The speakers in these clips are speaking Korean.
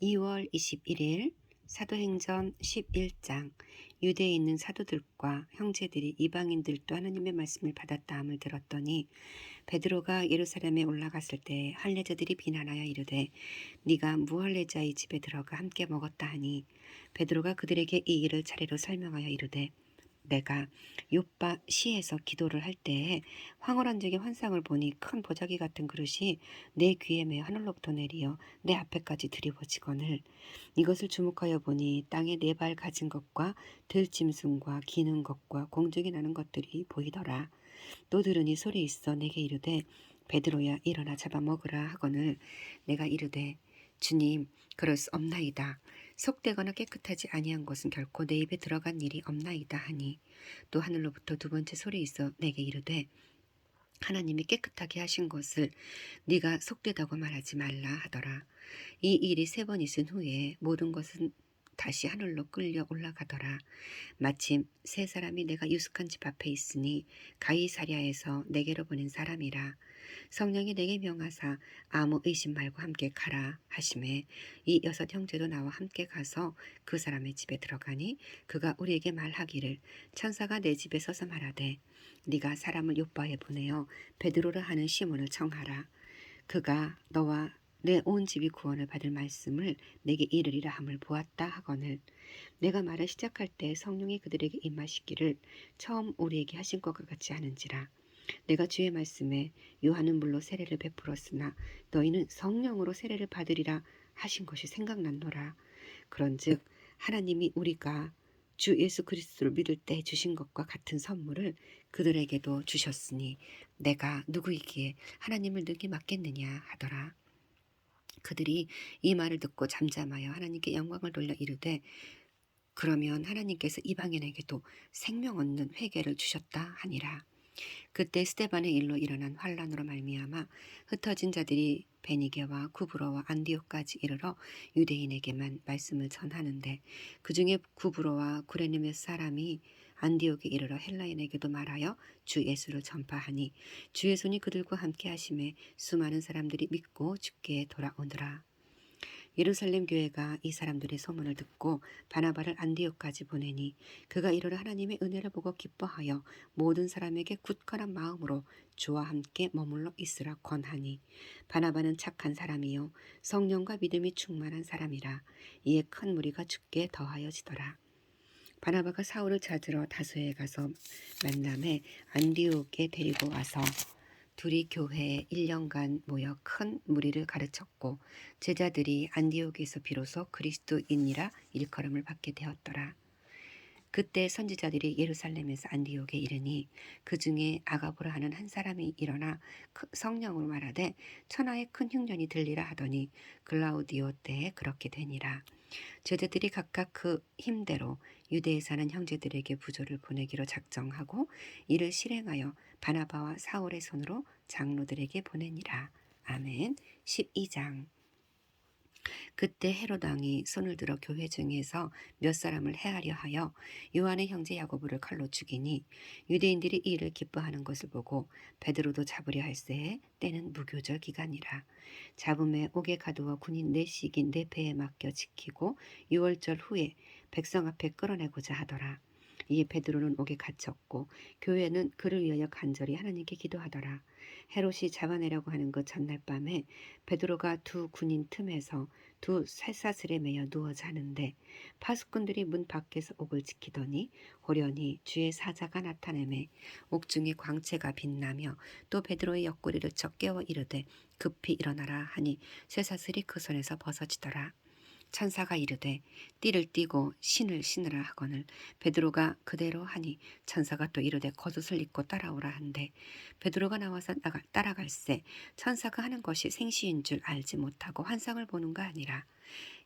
2월 21일 사도행전 11장. 유대에 있는 사도들과 형제들이 이방인들도 하나님의 말씀을 받았다함을 들었더니 베드로가 예루살렘에 올라갔을 때 할례자들이 비난하여 이르되 네가 무할례자의 집에 들어가 함께 먹었다 하니 베드로가 그들에게 이 일을 차례로 설명하여 이르되 내가 요빠 시에서 기도를 할 때에 황홀한 적의 환상을 보니 큰 보자기 같은 그릇이 내 귀에 매어 하늘로부터 내리어 내 앞에까지 드리워지거늘 이것을 주목하여 보니 땅에 네 발 가진 것과 들짐승과 기는 것과 공중에 나는 것들이 보이더라. 또 들으니 소리 있어 내게 이르되 베드로야 일어나 잡아먹으라 하거늘 내가 이르되 주님 그럴 수 없나이다. 속되거나 깨끗하지 아니한 것은 결코 내 입에 들어간 일이 없나이다 하니 또 하늘로부터 두 번째 소리 있어 내게 이르되 하나님이 깨끗하게 하신 것을 네가 속되다고 말하지 말라 하더라. 이 일이 세 번 있은 후에 모든 것은 다시 하늘로 끌려 올라가더라. 마침 세 사람이 내가 유숙한 집 앞에 있으니 가이사랴에서 내게로 보낸 사람이라. 성령이 내게 명하사 아무 의심 말고 함께 가라 하심에 이 여섯 형제도 나와 함께 가서 그 사람의 집에 들어가니 그가 우리에게 말하기를 천사가 내 집에 서서 말하되 네가 사람을 요바에 보내어 베드로라 하는 시몬을 청하라. 그가 너와 내 온 집이 구원을 받을 말씀을 내게 이르리라 함을 보았다 하거늘 내가 말을 시작할 때 성령이 그들에게 임하시기를 처음 우리에게 하신 것과 같이 하는지라. 내가 주의 말씀에 요한은 물로 세례를 베풀었으나 너희는 성령으로 세례를 받으리라 하신 것이 생각났노라. 그런즉 하나님이 우리가 주 예수 그리스도를 믿을 때 주신 것과 같은 선물을 그들에게도 주셨으니 내가 누구이기에 하나님을 능히 맡겠느냐 하더라. 그들이 이 말을 듣고 잠잠하여 하나님께 영광을 돌려 이르되 그러면 하나님께서 이방인에게도 생명 얻는 회개를 주셨다 하니라. 그때 스데반의 일로 일어난 환란으로 말미암아 흩어진 자들이 베니게와 구브로와 안디옥까지 이르러 유대인에게만 말씀을 전하는데 그 중에 구브로와 구레네 몇 사람이 안디옥에 이르러 헬라인에게도 말하여 주 예수를 전파하니 주의 손이 그들과 함께 하심에 수많은 사람들이 믿고 주께 돌아오더라. 예루살렘 교회가 이 사람들의 소문을 듣고 바나바를 안디옥까지 보내니 그가 이르러 하나님의 은혜를 보고 기뻐하여 모든 사람에게 굳건한 마음으로 주와 함께 머물러 있으라 권하니 바나바는 착한 사람이요 성령과 믿음이 충만한 사람이라. 이에 큰 무리가 주께 더하여지더라. 바나바가 사울을 찾으러 다소에 가서 만남에 안디옥에 데리고 와서 둘이 교회에 1년간 모여 큰 무리를 가르쳤고 제자들이 안디옥에서 비로소 그리스도인이라 일컬음을 받게 되었더라. 그때 선지자들이 예루살렘에서 안디옥에 이르니 그 중에 아가보라 하는 한 사람이 일어나 성령으로 말하되 천하에 큰 흉년이 들리라 하더니 글라우디오 때에 그렇게 되니라. 제자들이 각각 그 힘대로 유대에 사는 형제들에게 부조를 보내기로 작정하고 이를 실행하여 바나바와 사울의 손으로 장로들에게 보내니라. 아멘. 12장. 그때 헤롯 왕이 손을 들어 교회 중에서 몇 사람을 해하려 하여 요한의 형제 야고보를 칼로 죽이니 유대인들이 이 일을 기뻐하는 것을 보고 베드로도 잡으려 할새에 때는 무교절 기간이라. 잡음에 옥에 가두어 군인 넷씩이 네 배에 맡겨 지키고 6월절 후에 백성 앞에 끌어내고자 하더라. 이에 베드로는 옥에 갇혔고 교회는 그를 위하여 간절히 하나님께 기도하더라. 헤롯이 잡아내려고 하는 그 전날 밤에 베드로가 두 군인 틈에서 두 쇠사슬에 매여 누워 자는데 파수꾼들이 문 밖에서 옥을 지키더니 호련히 주의 사자가 나타내매 옥중에 광채가 빛나며 또 베드로의 옆구리를 쳐 깨워 이르되 급히 일어나라 하니 쇠사슬이 그 손에서 벗어지더라. 천사가 이르되 띠를 띠고 신을 신으라 하거늘 베드로가 그대로 하니 천사가 또 이르되 겉옷을 입고 따라오라 한데 베드로가 나와서 따라갈새 천사가 하는 것이 생시인 줄 알지 못하고 환상을 보는가 아니라.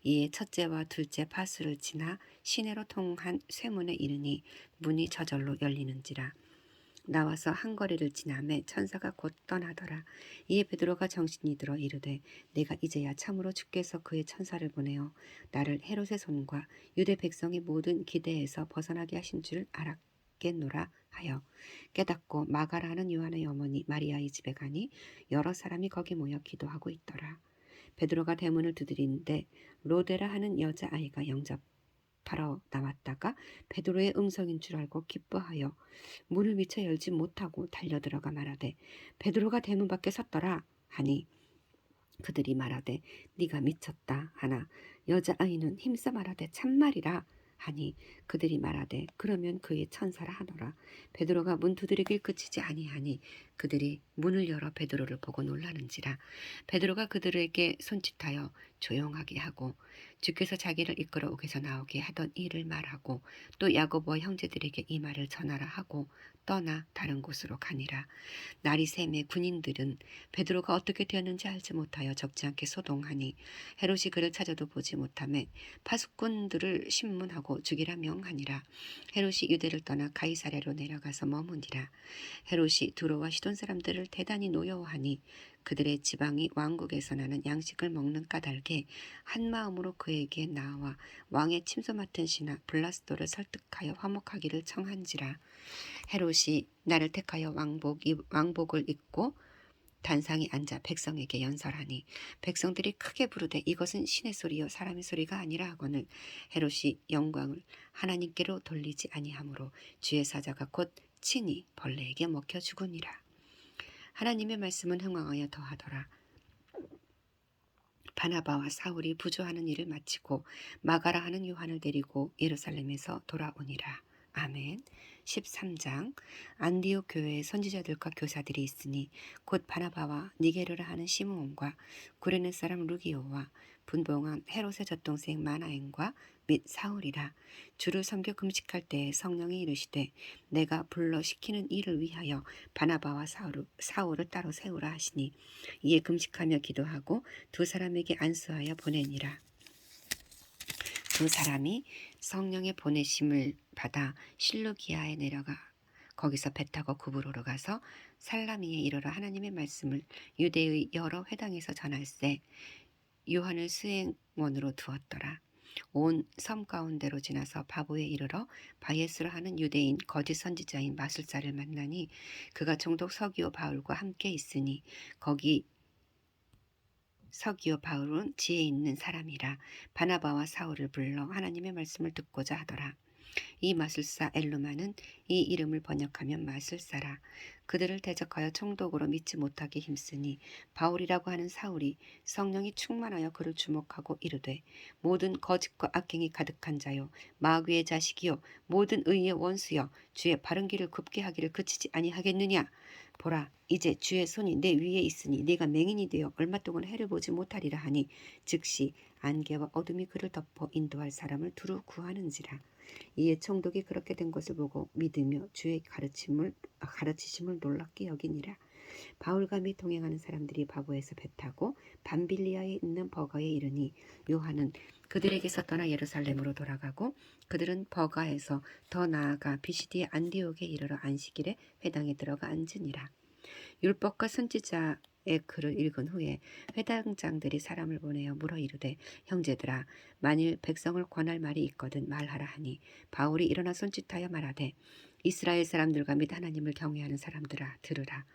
이에 첫째와 둘째 파수를 지나 시내로 통한 쇠문에 이르니 문이 저절로 열리는지라. 나와서 한 거리를 지나매 천사가 곧 떠나더라. 이에 베드로가 정신이 들어 이르되 내가 이제야 참으로 주께서 그의 천사를 보내어 나를 헤롯의 손과 유대 백성의 모든 기대에서 벗어나게 하신 줄 알았겠노라 하여 깨닫고 마가라는 요한의 어머니 마리아의 집에 가니 여러 사람이 거기 모여 기도하고 있더라. 베드로가 대문을 두드리는데 로데라 하는 여자아이가 영접하러 나왔다가 베드로의 음성인 줄 알고 기뻐하여 문을 미처 열지 못하고 달려들어가 말하되 베드로가 대문 밖에 섰더라 하니 그들이 말하되 네가 미쳤다 하나 여자아이는 힘써 말하되 참말이라 하니 그들이 말하되 그러면 그의 천사라 하더라. 베드로가 문 두드리길 그치지 아니하니 그들이 문을 열어 베드로를 보고 놀라는지라. 베드로가 그들에게 손짓하여 조용하게 하고 주께서 자기를 이끌어 옥에서 나오게 하던 일을 말하고 또 야고보와 형제들에게 이 말을 전하라 하고 떠나 다른 곳으로 가니라. 날이 새매 군인들은 베드로가 어떻게 되었는지 알지 못하여 적지 않게 소동하니 헤롯이 그를 찾아도 보지 못하매 파수꾼들을 신문하고 죽이라 명하니라. 헤롯이 유대를 떠나 가이사랴로 내려가서 머무니라. 헤롯이 두로와 시돈 사람들을 대단히 노여워하니 그들의 지방이 왕국에서 나는 양식을 먹는 까닭에 한 마음으로 그에게 나와 왕의 침소 맡은 신하 블라스도를 설득하여 화목하기를 청한지라. 헤롯이 나를 택하여 왕복을 입고 단상에 앉아 백성에게 연설하니 백성들이 크게 부르되 이것은 신의 소리요 사람의 소리가 아니라 하거늘 헤롯이 영광을 하나님께로 돌리지 아니하므로 주의 사자가 곧 친히 벌레에게 먹혀 죽으니라. 하나님의 말씀은 흥왕하여 더하더라. 바나바와 사울이 부조하는 일을 마치고 마가라 하는 요한을 데리고 예루살렘에서 돌아오니라. 아멘. 13장 안디옥 교회에 선지자들과 교사들이 있으니 곧 바나바와 니게르라 하는 시므온과 구레네 사람 루기오와 분봉한 헤롯의 젖동생 마나엔과 및 사울이라. 주를 섬겨 금식할 때에 성령이 이르시되 내가 불러 시키는 일을 위하여 바나바와 사울을 따로 세우라 하시니 이에 금식하며 기도하고 두 사람에게 안수하여 보내니라. 두 사람이 성령의 보내심을 받아 실루기아에 내려가 거기서 배 타고 구브로로 가서 살라미에 이르러 하나님의 말씀을 유대의 여러 회당에서 전할세 요한을 수행원으로 두었더라. 온 섬 가운데로 지나서 바보에 이르러 바예스라 하는 유대인 거짓 선지자인 마술사를 만나니 그가 총독 서기오 바울과 함께 있으니 거기 서기오 바울은 지혜 있는 사람이라. 바나바와 사울을 불러 하나님의 말씀을 듣고자 하더라. 이 마술사 엘루마는 이 이름을 번역하면 마술사라. 그들을 대적하여 총독으로 믿지 못하게 힘쓰니 바울이라고 하는 사울이 성령이 충만하여 그를 주목하고 이르되 모든 거짓과 악행이 가득한 자요 마귀의 자식이요 모든 의의 원수여 주의 바른 길을 굽게 하기를 그치지 아니하겠느냐. 보라 이제 주의 손이 내 위에 있으니 네가 맹인이 되어 얼마 동안 해를 보지 못하리라 하니 즉시 안개와 어둠이 그를 덮어 인도할 사람을 두루 구하는지라. 이에 총독이 그렇게 된 것을 보고 믿으며 주의 가르치심을 놀랍게 여기니라. 바울과 및 동행하는 사람들이 바보에서 배 타고 밤빌리아에 있는 버가에 이르니 요한은 그들에게서 떠나 예루살렘으로 돌아가고 그들은 버가에서 더 나아가 비시디의 안디옥에 이르러 안식일에 회당에 들어가 앉으니라. 율법과 선지자의 글을 읽은 후에 회당장들이 사람을 보내어 물어 이르되 형제들아 만일 백성을 권할 말이 있거든 말하라 하니 바울이 일어나 손짓하여 말하되 이스라엘 사람들과 및 하나님을 경외하는 사람들아 들으라.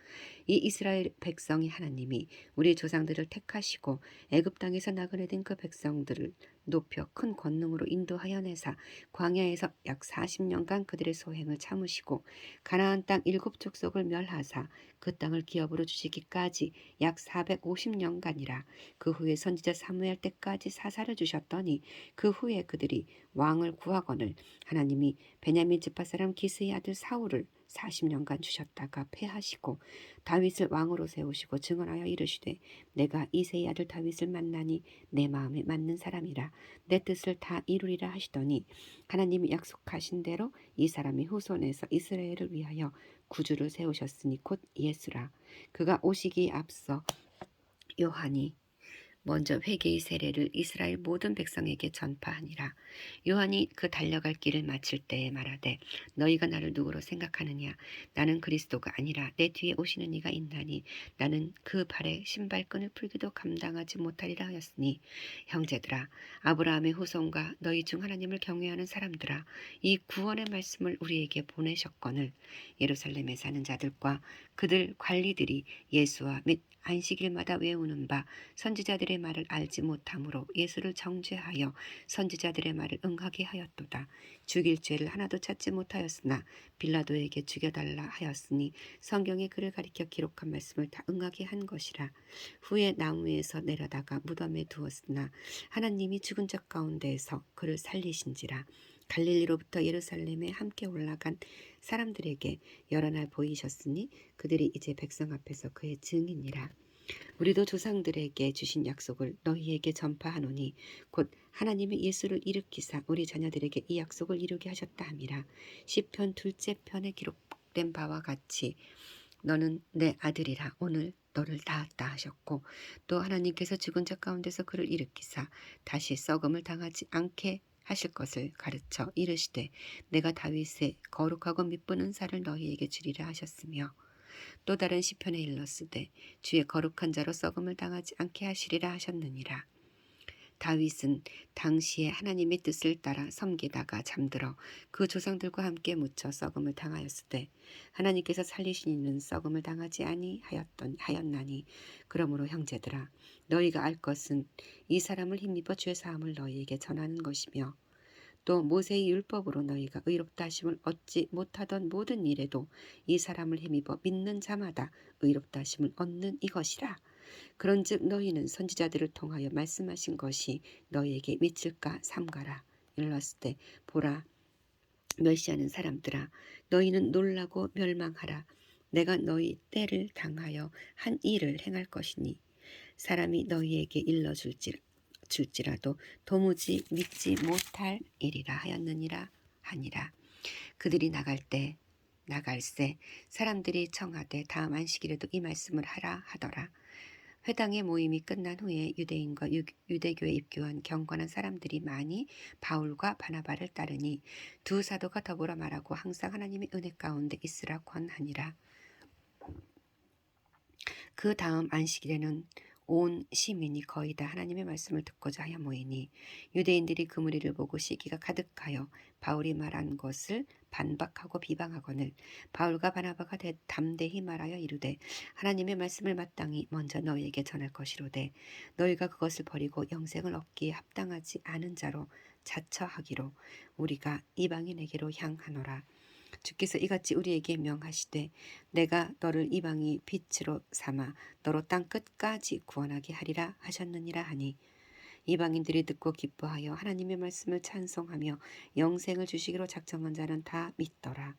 이 이스라엘 백성이 하나님이 우리 조상들을 택하시고 애굽 땅에서 나그네된 그 백성들을 높여 큰 권능으로 인도하여 내사 광야에서 약 40년간 그들의 소행을 참으시고 가나안 땅 7족속을 멸하사 그 땅을 기업으로 주시기까지 약 450년간이라. 그 후에 선지자 사무엘 때까지 사사를 주셨더니 그 후에 그들이 왕을 구하거늘 하나님이 베냐민 지파 사람 기스의 아들 사울을 40년간 주셨다가 패하시고 다윗을 왕으로 세우시고 증언하여 이르시되 내가 이새의 아들 다윗을 만나니 내 마음에 맞는 사람이라 내 뜻을 다 이루리라 하시더니 하나님이 약속하신 대로 이 사람의 후손에서 이스라엘을 위하여 구주를 세우셨으니 곧 예수라. 그가 오시기에 앞서 요한이 먼저 회개의 세례를 이스라엘 모든 백성에게 전파하니라. 요한이 그 달려갈 길을 마칠 때에 말하되 너희가 나를 누구로 생각하느냐. 나는 그리스도가 아니라 내 뒤에 오시는 이가 있나니 나는 그 발에 신발끈을 풀기도 감당하지 못하리라 하였으니 형제들아 아브라함의 후손과 너희 중 하나님을 경외하는 사람들아 이 구원의 말씀을 우리에게 보내셨거늘 예루살렘에 사는 자들과 그들 관리들이 예수와 및 안식일마다 외우는 바 선지자들의 바울의 말을 알지 못함으로 예수를 정죄하여 선지자들의 말을 응하게 하였도다. 죽일 죄를 하나도 찾지 못하였으나 빌라도에게 죽여달라 하였으니 성경에 그를 가리켜 기록한 말씀을 다 응하게 한 것이라. 후에 나무에서 내려다가 무덤에 두었으나 하나님이 죽은 자 가운데에서 그를 살리신지라. 갈릴리로부터 예루살렘에 함께 올라간 사람들에게 여러 날 보이셨으니 그들이 이제 백성 앞에서 그의 증인이라. 우리도 조상들에게 주신 약속을 너희에게 전파하노니 곧 하나님이 예수를 일으키사 우리 자녀들에게 이 약속을 이루게 하셨다 함이라. 시편 2째 편에 기록된 바와 같이 너는 내 아들이라 오늘 너를 낳았다 하셨고, 또 하나님께서 죽은 자 가운데서 그를 일으키사 다시 썩음을 당하지 않게 하실 것을 가르쳐 이르시되 내가 다윗의 거룩하고 미쁜 은사를 너희에게 주리라 하셨으며, 또 다른 시편에 일렀으되 주의 거룩한 자로 썩음을 당하지 않게 하시리라 하셨느니라. 다윗은 당시에 하나님의 뜻을 따라 섬기다가 잠들어 그 조상들과 함께 묻혀 썩음을 당하였으되 하나님께서 살리신 이는 썩음을 당하지 아니하였나니, 그러므로 형제들아 너희가 알 것은 이 사람을 힘입어 죄 사함을 너희에게 전하는 것이며, 또 모세의 율법으로 너희가 의롭다 하심을 얻지 못하던 모든 일에도 이 사람을 힘입어 믿는 자마다 의롭다 하심을 얻는 이것이라. 그런즉 너희는 선지자들을 통하여 말씀하신 것이 너희에게 미칠까 삼가라. 일렀을 때 보라, 멸시하는 사람들아 너희는 놀라고 멸망하라. 내가 너희 때를 당하여 한 일을 행할 것이니 사람이 너희에게 일러줄지라도 도무지 믿지 못할 일이라 하였느니라 하니라. 그들이 나갈새 사람들이 청하되 다음 안식일에도 이 말씀을 하라 하더라. 회당의 모임이 끝난 후에 유대인과 유대교에 입교한 경건한 사람들이 많이 바울과 바나바를 따르니 두 사도가 더불어 말하고 항상 하나님의 은혜 가운데 있으라 권하니라. 그 다음 안식일에는 온 시민이 거의 다 하나님의 말씀을 듣고자 하여 모이니 유대인들이 그 무리를 보고 시기가 가득하여 바울이 말한 것을 반박하고 비방하거늘 바울과 바나바가 담대히 말하여 이르되 하나님의 말씀을 마땅히 먼저 너희에게 전할 것이로되 너희가 그것을 버리고 영생을 얻기에 합당하지 않은 자로 자처하기로 우리가 이방인에게로 향하노라. 주께서 이같이 우리에게 명하시되 내가 너를 이방이 빛으로 삼아 너로 땅 끝까지 구원하게 하리라 하셨느니라 하니, 이방인들이 듣고 기뻐하여 하나님의 말씀을 찬송하며 영생을 주시기로 작정한 자는 다 믿더라.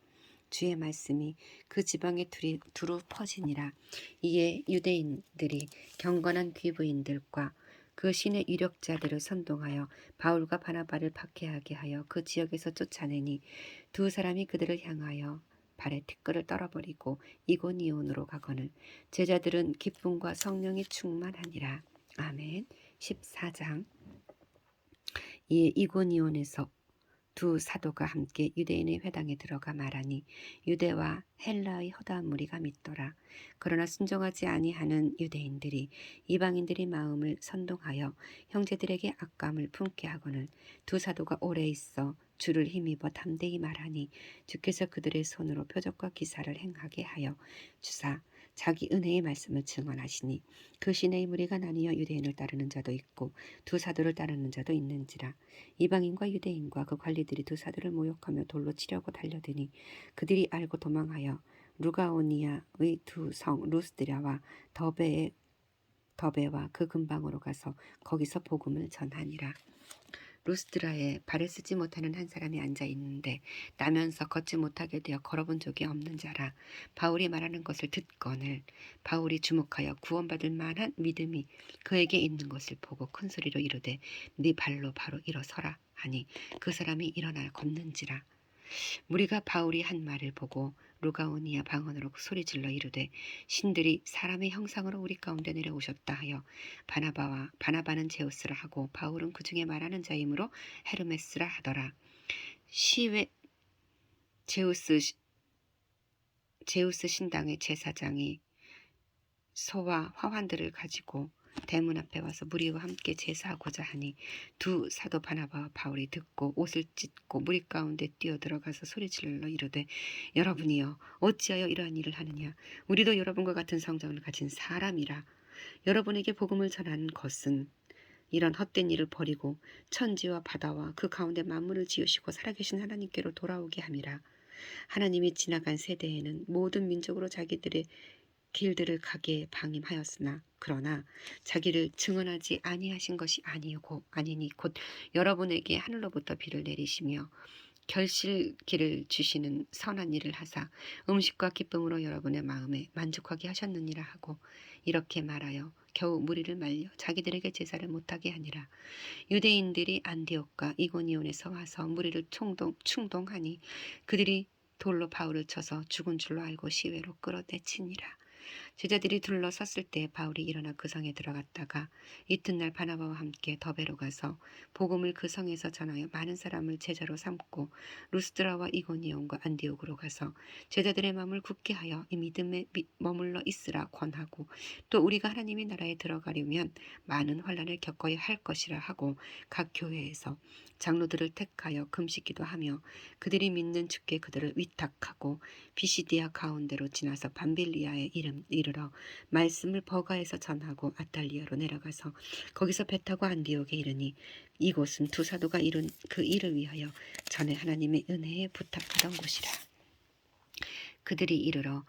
주의 말씀이 그 지방에 두루 퍼지니라. 이에 유대인들이 경건한 귀부인들과 그 신의 유력자들을 선동하여 바울과 바나바를 박해하게 하여 그 지역에서 쫓아내니 두 사람이 그들을 향하여 발에 티끌을 떨어버리고 이고니온으로 가거늘 제자들은 기쁨과 성령이 충만하니라. 아멘. 14장. 이에 이고니온에서 두 사도가 함께 유대인의 회당에 들어가 말하니 유대와 헬라의 허다한 무리가 믿더라. 그러나 순종하지 아니하는 유대인들이 이방인들의 마음을 선동하여 형제들에게 악감을 품게 하거늘 두 사도가 오래 있어 주를 힘입어 담대히 말하니 주께서 그들의 손으로 표적과 기사를 행하게 하여 주사 자기 은혜의 말씀을 증언하시니 그 신의 무리가 나뉘어 유대인을 따르는 자도 있고 두 사도를 따르는 자도 있는지라. 이방인과 유대인과 그 관리들이 두 사도를 모욕하며 돌로 치려고 달려드니 그들이 알고 도망하여 루가오니아의 두 성 루스드라와 더베와 그 근방으로 가서 거기서 복음을 전하니라. 루스드라에 발을 쓰지 못하는 한 사람이 앉아 있는데 나면서 걷지 못하게 되어 걸어본 적이 없는 자라. 바울이 말하는 것을 듣거늘 바울이 주목하여 구원받을 만한 믿음이 그에게 있는 것을 보고 큰 소리로 이르되 네 발로 바로 일어서라 하니 그 사람이 일어나 걷는지라. 무리가 바울이 한 말을 보고 루가오니아 방언으로 소리질러 이르되 신들이 사람의 형상으로 우리 가운데 내려오셨다 하여 바나바는 제우스라 하고 바울은 그 중에 말하는 자이므로 헤르메스라 하더라. 시외 제우스 신당의 제사장이 소와 화환들을 가지고 대문 앞에 와서 무리와 함께 제사하고자 하니 두 사도 바나바와 바울이 듣고 옷을 찢고 무리 가운데 뛰어들어가서 소리질러 이르되 여러분이여 어찌하여 이러한 일을 하느냐. 우리도 여러분과 같은 성정을 가진 사람이라. 여러분에게 복음을 전하는 것은 이런 헛된 일을 버리고 천지와 바다와 그 가운데 만물을 지으시고 살아계신 하나님께로 돌아오게 함이라. 하나님이 지나간 세대에는 모든 민족으로 자기들의 길들을 가게 방임하였으나 그러나 자기를 증언하지 아니하신 것이 아니니 곧 여러분에게 하늘로부터 비를 내리시며 결실기를 주시는 선한 일을 하사 음식과 기쁨으로 여러분의 마음에 만족하게 하셨느니라 하고 이렇게 말하여 겨우 무리를 말려 자기들에게 제사를 못하게 하니라. 유대인들이 안디옥과 이고니온에서 와서 무리를 충동하니 그들이 돌로 바울을 쳐서 죽은 줄로 알고 시외로 끌어내치니라. 제자들이 둘러섰을 때 바울이 일어나 그 성에 들어갔다가 이튿날 바나바와 함께 더베로 가서 복음을 그 성에서 전하여 많은 사람을 제자로 삼고 루스드라와 이고니온과 안디옥으로 가서 제자들의 마음을 굳게 하여 이 믿음에 머물러 있으라 권하고 또 우리가 하나님의 나라에 들어가려면 많은 환난을 겪어야 할 것이라 하고 각 교회에서 장로들을 택하여 금식기도 하며 그들이 믿는 주께 그들을 위탁하고 비시디아 가운데로 지나서 밤빌리아에 이르러 말씀을 버가에서 전하고 아탈리아로 내려가서 거기서 배 타고 안디옥에 이르니 이곳은 두 사도가 이룬 그 일을 위하여 전에 하나님의 은혜에 부탁하던 곳이라. 그들이 이르러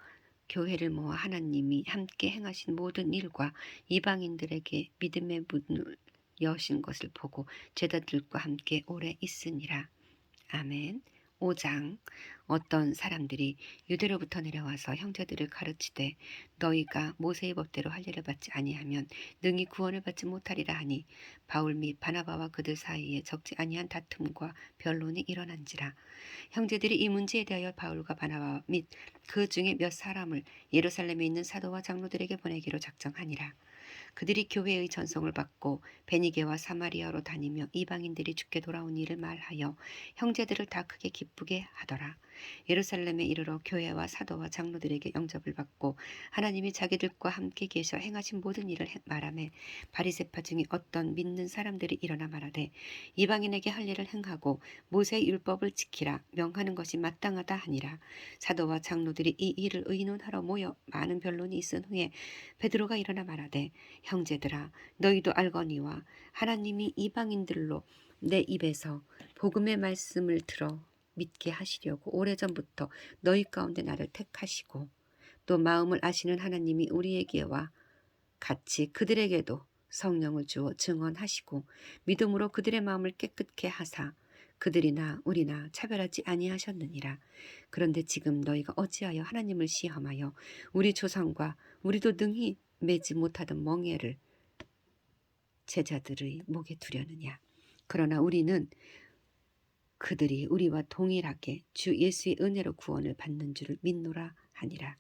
교회를 모아 하나님이 함께 행하신 모든 일과 이방인들에게 믿음의 문을 여신 것을 보고 제자들과 함께 오래 있으니라. 아멘. 5장. 어떤 사람들이 유대로부터 내려와서 형제들을 가르치되 너희가 모세의 법대로 할례를 받지 아니하면 능히 구원을 받지 못하리라 하니 바울 및 바나바와 그들 사이에 적지 아니한 다툼과 변론이 일어난지라. 형제들이 이 문제에 대하여 바울과 바나바 및 그 중에 몇 사람을 예루살렘에 있는 사도와 장로들에게 보내기로 작정하니라. 그들이 교회의 전송을 받고 베니게와 사마리아로 다니며 이방인들이 주께 돌아온 일을 말하여 형제들을 다 크게 기쁘게 하더라. 예루살렘에 이르러 교회와 사도와 장로들에게 영접을 받고 하나님이 자기들과 함께 계셔 행하신 모든 일을 말하매 바리새파 중에 어떤 믿는 사람들이 일어나 말하되 이방인에게 할례를 행하고 모세의 율법을 지키라 명하는 것이 마땅하다 하니라. 사도와 장로들이 이 일을 의논하러 모여 많은 변론이 있은 후에 베드로가 일어나 말하되 형제들아 너희도 알거니와 하나님이 이방인들로 내 입에서 복음의 말씀을 들어 믿게 하시려고 오래전부터 너희 가운데 나를 택하시고 또 마음을 아시는 하나님이 우리에게와 같이 그들에게도 성령을 주어 증언하시고 믿음으로 그들의 마음을 깨끗게 하사 그들이나 우리나 차별하지 아니하셨느니라. 그런데 지금 너희가 어찌하여 하나님을 시험하여 우리 조상과 우리도 능히 매지 못하던 멍에를 제자들의 목에 두려느냐. 그러나 우리는 그들이 우리와 동일하게 주 예수의 은혜로 구원을 받는 줄을 믿노라 하니라.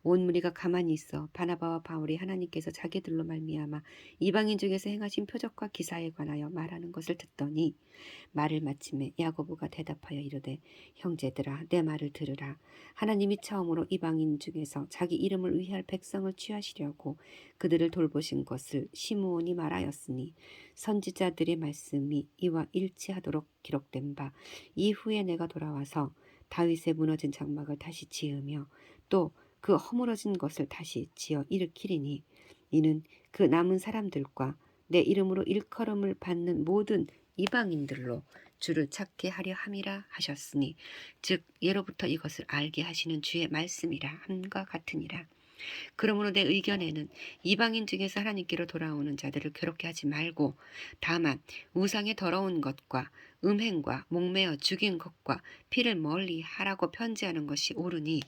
온 무리가 가만히 있어 바나바와 바울이 하나님께서 자기들로 말미암아 이방인 중에서 행하신 표적과 기사에 관하여 말하는 것을 듣더니 말을 마침에 야고보가 대답하여 이르되 형제들아 내 말을 들으라. 하나님이 처음으로 이방인 중에서 자기 이름을 위할 백성을 취하시려고 그들을 돌보신 것을 시므온이 말하였으니 선지자들의 말씀이 이와 일치하도록 기록된 바 이후에 내가 돌아와서 다윗의 무너진 장막을 다시 지으며 또 그 허물어진 것을 다시 지어 일으키리니 이는 그 남은 사람들과 내 이름으로 일컬음을 받는 모든 이방인들로 주를 찾게 하려 함이라 하셨으니 즉 예로부터 이것을 알게 하시는 주의 말씀이라 함과 같으니라. 그러므로 내 의견에는 이방인 중에서 하나님께로 돌아오는 자들을 괴롭게 하지 말고 다만 우상의 더러운 것과 음행과 목매어 죽인 것과 피를 멀리 하라고 편지하는 것이 옳으니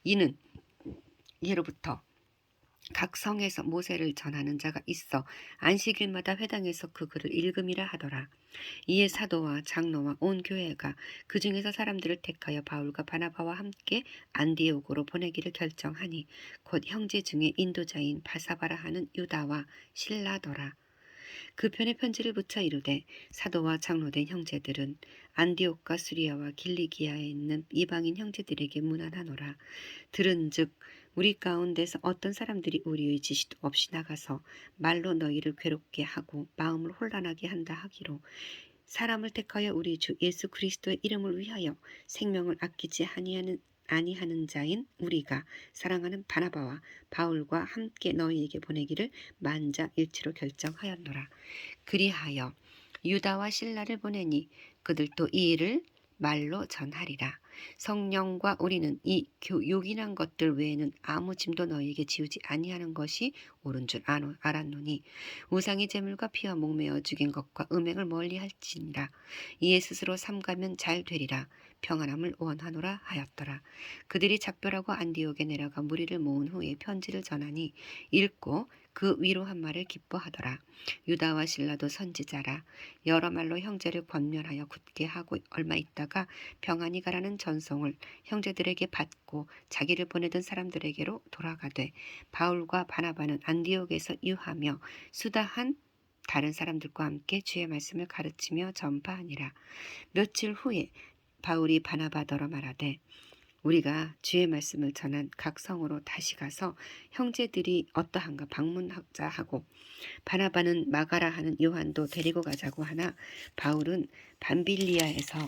이는 예로부터 각 성에서 모세를 전하는 자가 있어 안식일마다 회당에서 그 글을 읽음이라 하더라. 이에 사도와 장로와 온 교회가 그 중에서 사람들을 택하여 바울과 바나바와 함께 안디옥으로 보내기를 결정하니 곧 형제 중에 인도자인 바사바라 하는 유다와 실라더라. 그 편에 편지를 붙여 이르되 사도와 장로된 형제들은 안디옥과 수리아와 길리기아에 있는 이방인 형제들에게 문안하노라. 들은즉 우리 가운데서 어떤 사람들이 우리의 지시도 없이 나가서 말로 너희를 괴롭게 하고 마음을 혼란하게 한다 하기로 사람을 택하여 우리 주 예수 그리스도의 이름을 위하여 생명을 아끼지 아니하는 아니하는 자인 우리가 사랑하는 바나바와 바울과 함께 너희에게 보내기를 만장일치로 결정하였노라. 그리하여 유다와 실라를 보내니 그들도 이 일을 말로 전하리라. 성령과 우리는 이 요긴한 것들 외에는 아무 짐도 너희에게 지우지 아니하는 것이 옳은 줄 알았노니 우상의 제물과 피와 목매어 죽인 것과 음행을 멀리할지니라. 이에 스스로 삼가면 잘 되리라. 평안함을 원하노라 하였더라. 그들이 작별하고 안디옥에 내려가 무리를 모은 후에 편지를 전하니 읽고 그 위로한 말을 기뻐하더라. 유다와 실라도 선지자라. 여러 말로 형제를 권면하여 굳게 하고 얼마 있다가 평안히 가라는 전송을 형제들에게 받고 자기를 보내던 사람들에게로 돌아가되 바울과 바나바는 안디옥에서 유하며 수다한 다른 사람들과 함께 주의 말씀을 가르치며 전파하니라. 며칠 후에 바울이 바나바더러 말하되 우리가 주의 말씀을 전한 각 성으로 다시 가서 형제들이 어떠한가 방문하자 하고 바나바는 마가라 하는 요한도 데리고 가자고 하나 바울은 밤빌리아에서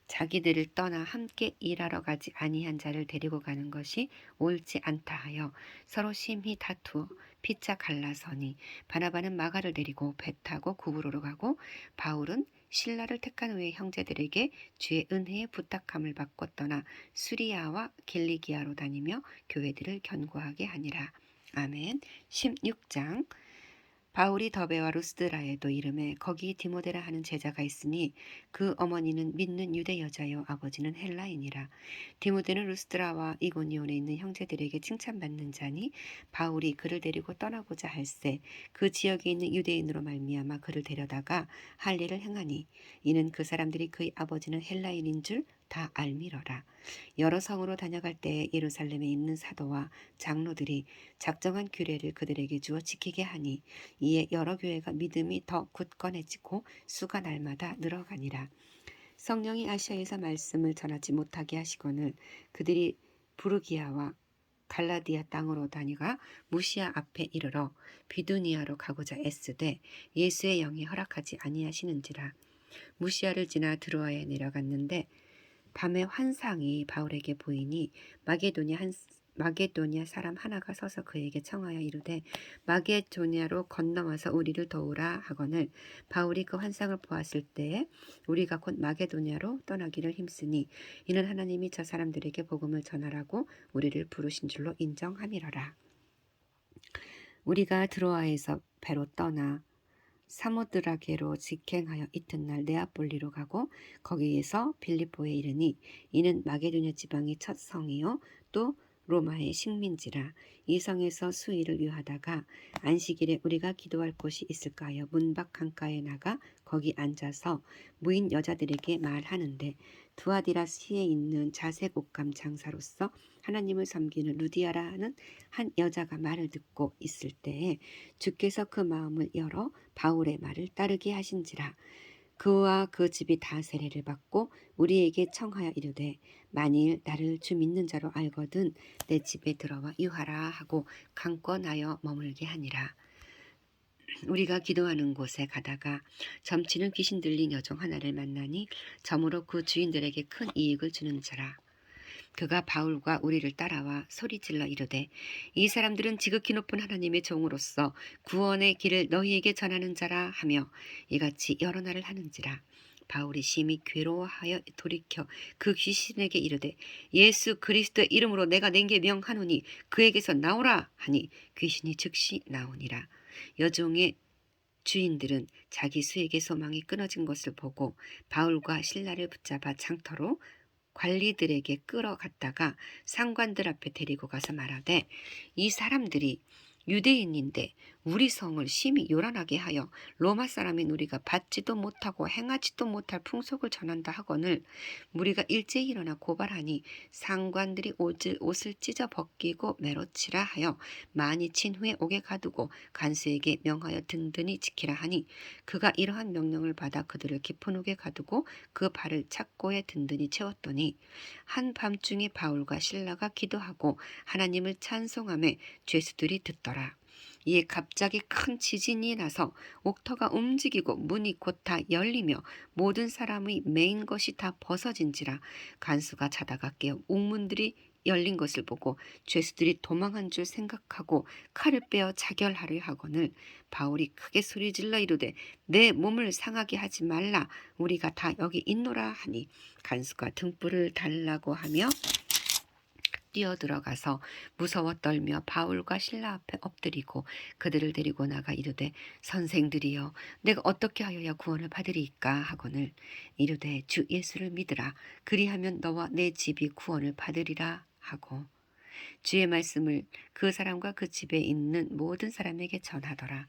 자기들을 떠나 함께 일하러 가지 아니한 자를 데리고 가는 것이 옳지 않다 하여 서로 심히 다투어 피차 갈라서니 바나바는 마가를 데리고 배 타고 구브로로 가고 바울은 신라를 택한 후에 형제들에게 주의 은혜의 부탁함을 받고 떠나 수리아와 길리기아로 다니며 교회들을 견고하게 하니라. 아멘. 16장. 바울이 더베와 루스드라에도 이름에 거기 디모데라 하는 제자가 있으니 그 어머니는 믿는 유대 여자요 아버지는 헬라인이라. 디모데는 루스드라와 이고니온에 있는 형제들에게 칭찬받는 자니 바울이 그를 데리고 떠나고자 할새 그 지역에 있는 유대인으로 말미암아 그를 데려다가 할 일을 행하니 이는 그 사람들이 그의 아버지는 헬라인인 줄 다 알미러라. 여러 성으로 다녀갈 때에 예루살렘에 있는 사도와 장로들이 작정한 규례를 그들에게 주어 지키게 하니 이에 여러 교회가 믿음이 더 굳건해지고 수가 날마다 늘어가니라. 성령이 아시아에서 말씀을 전하지 못하게 하시거늘 그들이 부르기아와 갈라디아 땅으로 다니가 무시아 앞에 이르러 비두니아로 가고자 애쓰되 예수의 영이 허락하지 아니하시는지라. 무시아를 지나 드로아에 내려갔는데 밤에 환상이 바울에게 보이니 마게도냐 사람 하나가 서서 그에게 청하여 이르되 마게도냐로 건너와서 우리를 도우라 하거늘 바울이 그 환상을 보았을 때에 우리가 곧 마게도냐로 떠나기를 힘쓰니 이는 하나님이 저 사람들에게 복음을 전하라고 우리를 부르신 줄로 인정함이러라. 우리가 드로아에서 배로 떠나 사모드라게로 직행하여 이튿날 네아폴리로 가고 거기에서 빌립보에 이르니 이는 마게도냐 지방의 첫 성이요 또 로마의 식민지라. 이 성에서 수일을 유하다가 안식일에 우리가 기도할 곳이 있을까 하여 문밖 강가에 나가 거기 앉아서 무인 여자들에게 말하는데 두아디라시에 있는 자색 옷감 장사로서 하나님을 섬기는 루디아라 하는 한 여자가 말을 듣고 있을 때에 주께서 그 마음을 열어 바울의 말을 따르게 하신지라. 그와 그 집이 다 세례를 받고 우리에게 청하여 이르되 만일 나를 주 믿는 자로 알거든 내 집에 들어와 유하라 하고 강권하여 머물게 하니라. 우리가 기도하는 곳에 가다가 점치는 귀신 들린 여종 하나를 만나니 점으로 그 주인들에게 큰 이익을 주는 자라. 그가 바울과 우리를 따라와 소리질러 이르되 이 사람들은 지극히 높은 하나님의 종으로서 구원의 길을 너희에게 전하는 자라 하며 이같이 여러 날을 하는지라. 바울이 심히 괴로워하여 돌이켜 그 귀신에게 이르되 예수 그리스도의 이름으로 내가 내게 명하노니 그에게서 나오라 하니 귀신이 즉시 나오니라. 여종의 주인들은 자기 수익의 소망이 끊어진 것을 보고 바울과 신라를 붙잡아 장터로 관리들에게 끌어갔다가 상관들 앞에 데리고 가서 말하되 이 사람들이 유대인인데 우리 성을 심히 요란하게 하여 로마 사람인 우리가 받지도 못하고 행하지도 못할 풍속을 전한다 하거늘 우리가 일제히 일어나 고발하니 상관들이 옷을 찢어 벗기고 매로치라 하여 많이 친 후에 옥에 가두고 간수에게 명하여 든든히 지키라 하니 그가 이러한 명령을 받아 그들을 깊은 옥에 가두고 그 발을 착고에 든든히 채웠더니 한밤중에 바울과 실라가 기도하고 하나님을 찬송하며 죄수들이 듣더라. 이에 갑자기 큰 지진이 나서 옥터가 움직이고 문이 곧 다 열리며 모든 사람의 매인 것이 다 벗어진지라. 간수가 자다가 깨어 옥문들이 열린 것을 보고 죄수들이 도망한 줄 생각하고 칼을 빼어 자결하려 하거늘 바울이 크게 소리질러 이르되 내 몸을 상하게 하지 말라 우리가 다 여기 있노라 하니 간수가 등불을 달라고 하며 뛰어들어가서 무서워 떨며 바울과 실라 앞에 엎드리고 그들을 데리고 나가 이르되 선생들이여 내가 어떻게 하여야 구원을 받으리이까 하거늘 이르되 주 예수를 믿으라 그리하면 너와 내 집이 구원을 받으리라 하고 주의 말씀을 그 사람과 그 집에 있는 모든 사람에게 전하더라.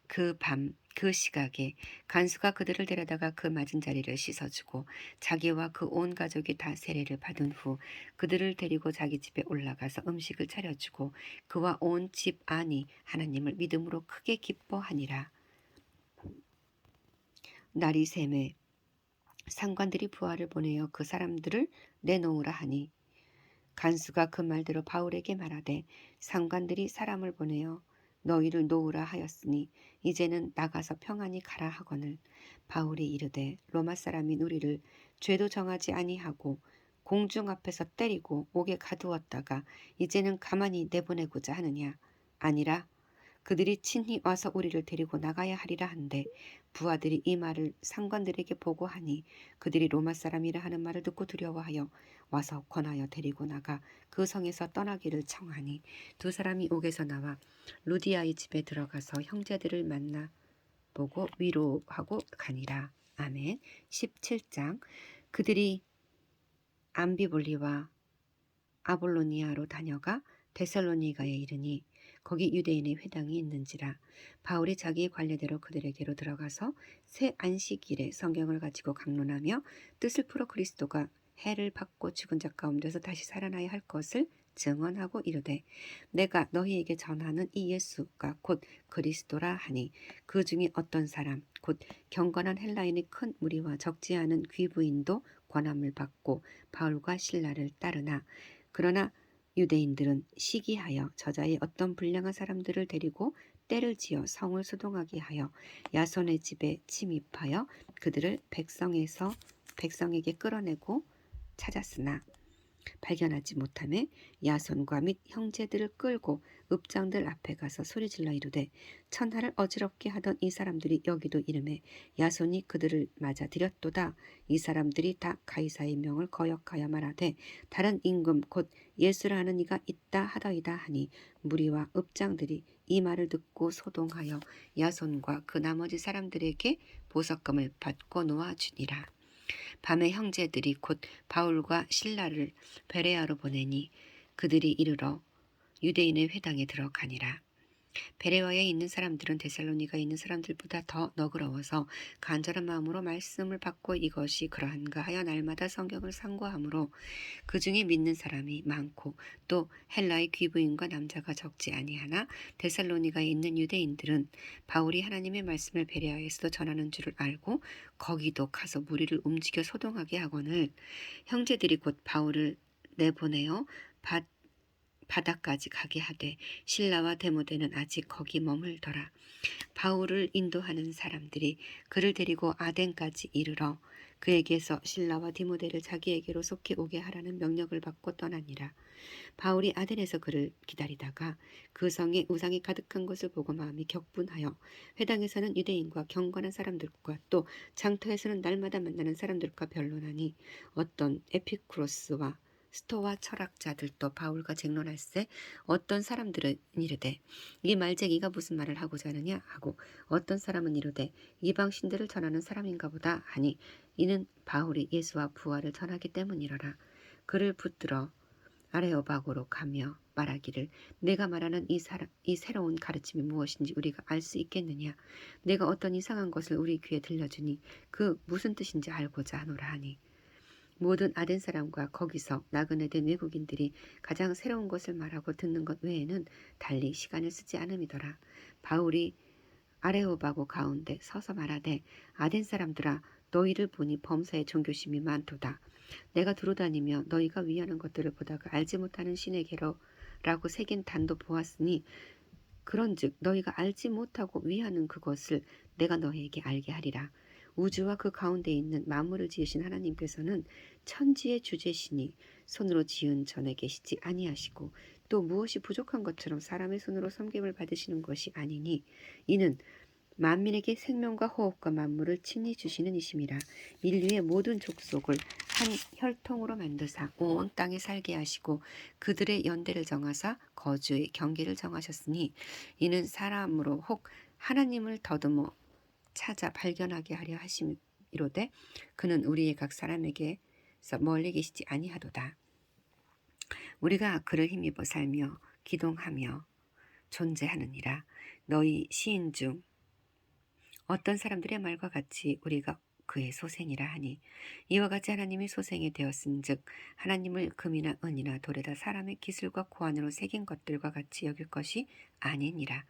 그 밤 그 시각에 간수가 그들을 데려다가 그 맞은 자리를 씻어주고 자기와 그 온 가족이 다 세례를 받은 후 그들을 데리고 자기 집에 올라가서 음식을 차려주고 그와 온 집 안이 하나님을 믿음으로 크게 기뻐하니라. 날이 새매 상관들이 부하를 보내어 그 사람들을 내놓으라 하니 간수가 그 말대로 바울에게 말하되 상관들이 사람을 보내어 너희를 놓으라 하였으니 이제는 나가서 평안히 가라 하거늘 바울이 이르되 로마 사람인 우리를 죄도 정하지 아니하고 공중 앞에서 때리고 옥에 가두었다가 이제는 가만히 내보내고자 하느냐 아니라 그들이 친히 와서 우리를 데리고 나가야 하리라 한데 부하들이 이 말을 상관들에게 보고하니 그들이 로마 사람이라 하는 말을 듣고 두려워하여 와서 권하여 데리고 나가 그 성에서 떠나기를 청하니 두 사람이 옥에서 나와 루디아의 집에 들어가서 형제들을 만나 보고 위로하고 가니라. 아멘. 17장 그들이 암비볼리와 아볼로니아로 다녀가 데살로니가에 이르니 거기 유대인의 회당이 있는지라 바울이 자기의 관례대로 그들에게로 들어가서 새 안식일에 성경을 가지고 강론하며 뜻을 풀어 그리스도가 해를 받고 죽은 자 가운데서 다시 살아나야 할 것을 증언하고 이르되 내가 너희에게 전하는 이 예수가 곧 그리스도라 하니 그 중에 어떤 사람 곧 경건한 헬라인의 큰 무리와 적지 않은 귀부인도 권함을 받고 바울과 실라를 따르나 그러나 유대인들은 시기하여 저자의 어떤 불량한 사람들을 데리고 때를 지어 성을 소동하게 하여 야손의 집에 침입하여 그들을 백성에게 끌어내고 찾았으나 발견하지 못하매 야손과 및 형제들을 끌고 읍장들 앞에 가서 소리질러 이르되 천하를 어지럽게 하던 이 사람들이 여기도 이름에 야손이 그들을 맞아 들였도다. 이 사람들이 다 가이사의 명을 거역하여 말하되 다른 임금 곧 예수라 하는 이가 있다 하더이다 하니 무리와 읍장들이 이 말을 듣고 소동하여 야손과 그 나머지 사람들에게 보석금을 받고 놓아주니라. 밤에 형제들이 곧 바울과 실라를 베레아로 보내니 그들이 이르러 유대인의 회당에 들어가니라. 베레아에 있는 사람들은 데살로니가에 있는 사람들보다 더 너그러워서 간절한 마음으로 말씀을 받고 이것이 그러한가 하여 날마다 성경을 상고하므로 그 중에 믿는 사람이 많고 또 헬라의 귀부인과 남자가 적지 아니하나 데살로니가에 있는 유대인들은 바울이 하나님의 말씀을 베레아에서도 전하는 줄을 알고 거기도 가서 무리를 움직여 소동하게 하거늘 형제들이 곧 바울을 내보내어 바다까지 가게 하되 실라와 데모데는 아직 거기 머물더라. 바울을 인도하는 사람들이 그를 데리고 아덴까지 이르러 그에게서 실라와 디모데를 자기에게로 속히 오게 하라는 명령을 받고 떠나니라. 바울이 아덴에서 그를 기다리다가 그 성에 우상이 가득한 것을 보고 마음이 격분하여 회당에서는 유대인과 경건한 사람들과 또 장터에서는 날마다 만나는 사람들과 변론하니 어떤 에피쿠로스와 스토와 철학자들도 바울과 쟁론할세 어떤 사람들은 이르되 이 말쟁이가 무슨 말을 하고자 하느냐 하고 어떤 사람은 이르되 이방 신들을 전하는 사람인가 보다 하니 이는 바울이 예수와 부활을 전하기 때문이로라. 그를 붙들어 아레오바고로 가며 말하기를 내가 말하는 이 새로운 가르침이 무엇인지 우리가 알 수 있겠느냐. 내가 어떤 이상한 것을 우리 귀에 들려주니 그 무슨 뜻인지 알고자 하노라 하니 모든 아덴 사람과 거기서 나그네 된 외국인들이 가장 새로운 것을 말하고 듣는 것 외에는 달리 시간을 쓰지 않음이더라. 바울이 아레오바고 가운데 서서 말하되 아덴 사람들아 너희를 보니 범사에 종교심이 많도다. 내가 두루다니며 너희가 위하는 것들을 보다가 알지 못하는 신에게로라고 새긴 단도 보았으니 그런즉 너희가 알지 못하고 위하는 그것을 내가 너희에게 알게 하리라. 우주와 그 가운데 있는 만물을 지으신 하나님께서는 천지의 주제시니 손으로 지은 전에 계시지 아니하시고 또 무엇이 부족한 것처럼 사람의 손으로 섬김을 받으시는 것이 아니니 이는 만민에게 생명과 호흡과 만물을 친히 주시는 이심이라. 인류의 모든 족속을 한 혈통으로 만드사 온 땅에 살게 하시고 그들의 연대를 정하사 거주의 경계를 정하셨으니 이는 사람으로 혹 하나님을 더듬어 찾아 발견하게 하려 하심이로되 그는 우리의 각 사람에게서 멀리 계시지 아니하도다. 우리가 그를 힘입어 살며 기동하며 존재하느니라. 너희 시인 중 어떤 사람들의 말과 같이 우리가 그의 소생이라 하니 이와 같이 하나님이 소생이 되었은즉 하나님을 금이나 은이나 돌에다 사람의 기술과 고안으로 새긴 것들과 같이 여길 것이 아니니라.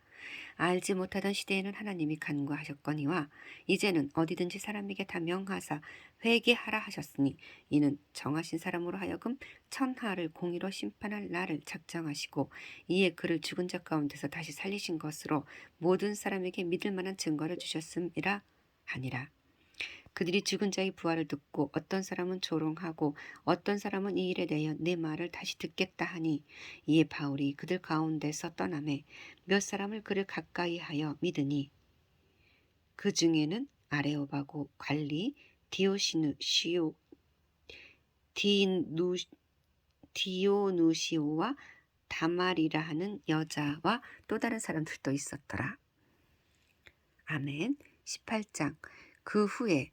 알지 못하던 시대에는 하나님이 간과하셨거니와 이제는 어디든지 사람에게 다 명하사 회개하라 하셨으니 이는 정하신 사람으로 하여금 천하를 공의로 심판할 날을 작정하시고 이에 그를 죽은 자 가운데서 다시 살리신 것으로 모든 사람에게 믿을 만한 증거를 주셨음이라 하니라. 그들이 죽은 자의 부활을 듣고 어떤 사람은 조롱하고 어떤 사람은 이 일에 대하여 내 말을 다시 듣겠다 하니 이에 바울이 그들 가운데서 떠나매 몇 사람을 그를 가까이 하여 믿으니 그 중에는 아레오바고 관리 디오누시오와 다말이라 하는 여자와 또 다른 사람들도 있었더라. 아멘. 18장. 그 후에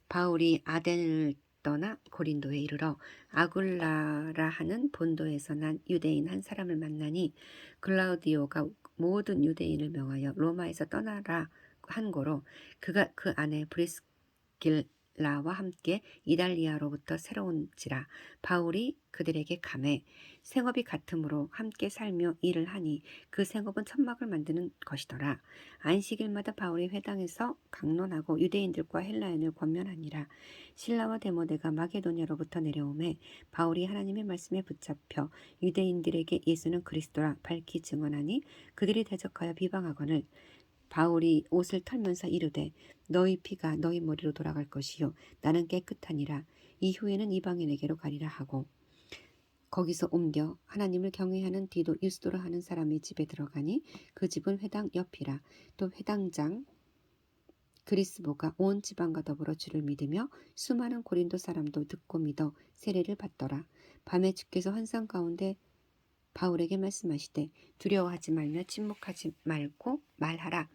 바울이 아덴을 떠나 고린도에 이르러 아굴라라 하는 본도에서 난 유대인 한 사람을 만나니 글라우디오가 모든 유대인을 명하여 로마에서 떠나라 한 고로 그가 그 안에 브리스길라와 함께 이달리아로부터 새로운지라. 바울이 그들에게 가매 생업이 같으므로 함께 살며 일을 하니 그 생업은 천막을 만드는 것이더라. 안식일마다 바울이 회당에서 강론하고 유대인들과 헬라인을 권면하니라. 실라와 데모데가 마게도냐로부터 내려오매 바울이 하나님의 말씀에 붙잡혀 유대인들에게 예수는 그리스도라 밝히 증언하니 그들이 대적하여 비방하거늘 바울이 옷을 털면서 이르되 너희 피가 너희 머리로 돌아갈 것이요 나는 깨끗하니라. 이후에는 이방인에게로 가리라 하고 거기서 옮겨 하나님을 경외하는 디도 유스도라 하는 사람의 집에 들어가니 그 집은 회당 옆이라. 또 회당장 그리스보가 온 지방과 더불어 주를 믿으며 수많은 고린도 사람도 듣고 믿어 세례를 받더라. 밤에 주께서 환상 가운데 바울에게 말씀하시되 두려워하지 말며 침묵하지 말고 말하라.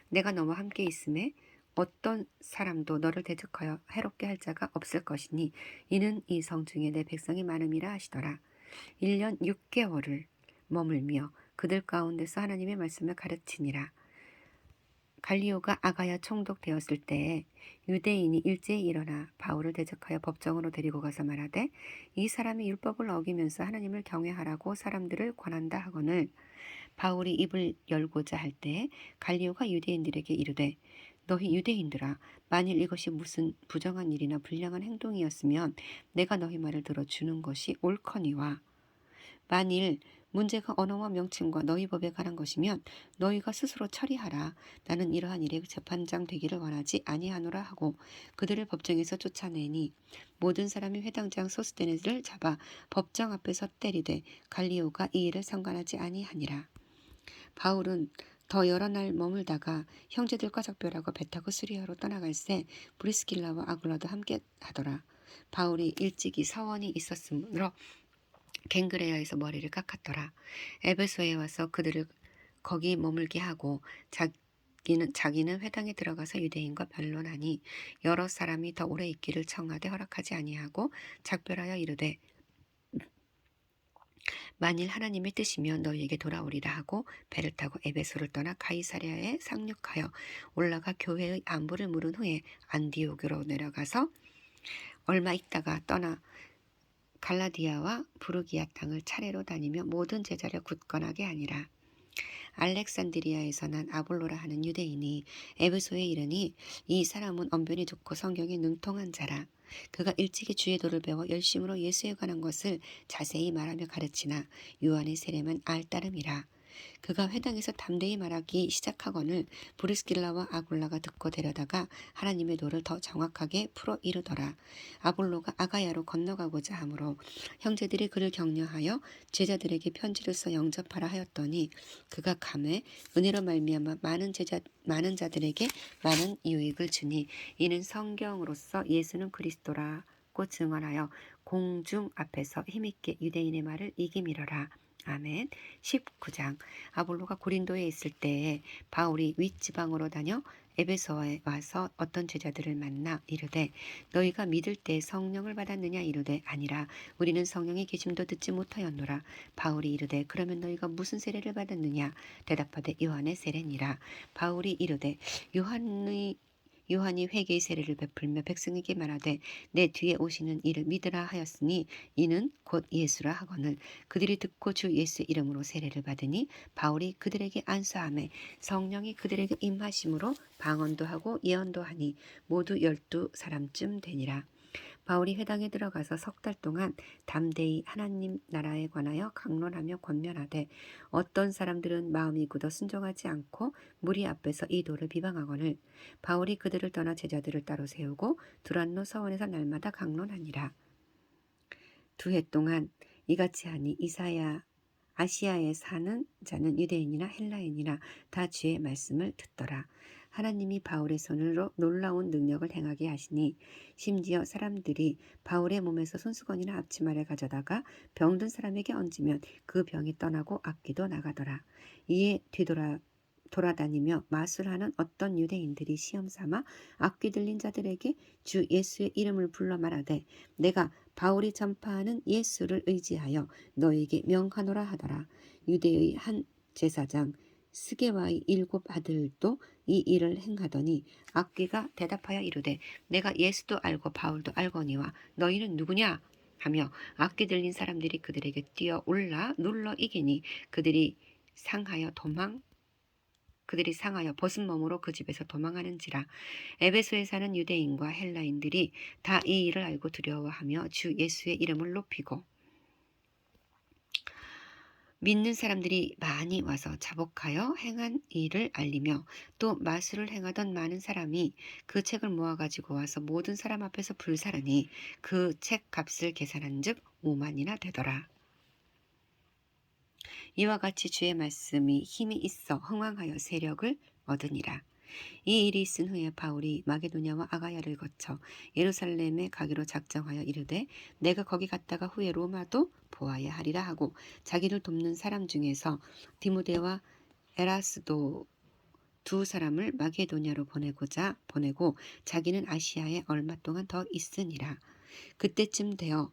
내가 너와 함께 있음에 어떤 사람도 너를 대적하여 해롭게 할 자가 없을 것이니 이는 이 성 중에 내 백성이 많음이라 하시더라. 1년 6개월을 머물며 그들 가운데서 하나님의 말씀을 가르치니라. 갈리오가 아가야 총독되었을 때에 유대인이 일제히 일어나 바울을 대적하여 법정으로 데리고 가서 말하되 이 사람이 율법을 어기면서 하나님을 경외하라고 사람들을 권한다 하거늘 바울이 입을 열고자 할 때에 갈리오가 유대인들에게 이르되 너희 유대인들아 만일 이것이 무슨 부정한 일이나 불량한 행동이었으면 내가 너희 말을 들어주는 것이 옳거니와 만일 문제가 언어와 명칭과 너희 법에 관한 것이면 너희가 스스로 처리하라. 나는 이러한 일에 재판장 되기를 원하지 아니하노라 하고 그들을 법정에서 쫓아내니 모든 사람이 회당장 소스데네를 잡아 법정 앞에서 때리되 갈리오가 이 일을 상관하지 아니하니라. 바울은 더 여러 날 머물다가 형제들과 작별하고 배 타고 수리아로 떠나갈새 브리스길라와 아굴라도 함께 하더라. 바울이 일찍이 서원이 있었으므로 갱그레아에서 머리를 깎았더라. 에베소에 와서 그들을 거기 머물게 하고 자기는 회당에 들어가서 유대인과 변론하니 여러 사람이 더 오래 있기를 청하되 허락하지 아니하고 작별하여 이르되 만일 하나님의 뜻이면 너희에게 돌아오리라 하고 배를 타고 에베소를 떠나 가이사랴에 상륙하여 올라가 교회의 안부를 물은 후에 안디오교로 내려가서 얼마 있다가 떠나 갈라디아와 부르기아 땅을 차례로 다니며 모든 제자를 굳건하게 하니라. 알렉산드리아에서 난 아볼로라 하는 유대인이 에베소에 이르니 이 사람은 언변이 좋고 성경에 능통한 자라. 그가 일찍이 주의 도를 배워 열심으로 예수에 관한 것을 자세히 말하며 가르치나 요한의 세례만 알 따름이라. 그가 회당에서 담대히 말하기 시작하거늘 브리스길라와 아굴라가 듣고 데려다가 하나님의 도를 더 정확하게 풀어 이르더라. 아볼로가 아가야로 건너가고자 하므로 형제들이 그를 격려하여 제자들에게 편지를 써 영접하라 하였더니 그가 감에 은혜로 말미암아 많은 자들에게 많은 유익을 주니 이는 성경으로서 예수는 그리스도라고 증언하여 공중 앞에서 힘있게 유대인의 말을 이기미러라. 아멘. 19장. 아볼로가 고린도에 있을 때에 바울이 윗지방으로 다녀 에베소에 와서 어떤 제자들을 만나 이르되 너희가 믿을 때 성령을 받았느냐 이르되 아니라 우리는 성령의 계심도 듣지 못하였노라. 바울이 이르되 그러면 너희가 무슨 세례를 받았느냐 대답하되 요한의 세례니라. 바울이 이르되 요한이 회개의 세례를 베풀며 백성에게 말하되 내 뒤에 오시는 이를 믿으라 하였으니 이는 곧 예수라 하거늘 그들이 듣고 주 예수의 이름으로 세례를 받으니 바울이 그들에게 안수하매 성령이 그들에게 임하심으로 방언도 하고 예언도 하니 모두 12사람쯤 되니라. 바울이 회당에 들어가서 3달 동안 담대히 하나님 나라에 관하여 강론하며 권면하되 어떤 사람들은 마음이 굳어 순종하지 않고 무리 앞에서 이 도를 비방하거늘 바울이 그들을 떠나 제자들을 따로 세우고 두란노 서원에서 날마다 강론하니라. 2해 동안 이같이 하니 아시아에 사는 자는 유대인이나 헬라인이나 다 주의 말씀을 듣더라. 하나님이 바울의 손으로 놀라운 능력을 행하게 하시니 심지어 사람들이 바울의 몸에서 손수건이나 앞치마를 가져다가 병든 사람에게 얹으면 그 병이 떠나고 악귀도 나가더라. 이에 돌아다니며 마술하는 어떤 유대인들이 시험삼아 악귀 들린 자들에게 주 예수의 이름을 불러 말하되 내가 바울이 전파하는 예수를 의지하여 너에게 명하노라 하더라. 유대의 한 제사장 스게와의 7 아들도 이 일을 행하더니 악귀가 대답하여 이르되 내가 예수도 알고 바울도 알거니와 너희는 누구냐 하며 악귀 들린 사람들이 그들에게 뛰어 올라 눌러 이기니 그들이 상하여 벗은 몸으로 그 집에서 도망하는지라. 에베소에 사는 유대인과 헬라인들이 다 이 일을 알고 두려워하며 주 예수의 이름을 높이고 믿는 사람들이 많이 와서 자복하여 행한 일을 알리며 또 마술을 행하던 많은 사람이 그 책을 모아가지고 와서 모든 사람 앞에서 불사르니 그 책 값을 계산한 즉 5만이나 되더라. 이와 같이 주의 말씀이 힘이 있어 흥왕하여 세력을 얻으니라. 이 일이 있은 후에 바울이 마게도냐와 아가야를 거쳐 예루살렘에 가기로 작정하여 이르되 내가 거기 갔다가 후에 로마도 보아야 하리라 하고 자기를 돕는 사람 중에서 디모데와 에라스도 2사람을 마게도냐로 보내고 자기는 아시아에 얼마 동안 더 있으니라. 그때쯤 되어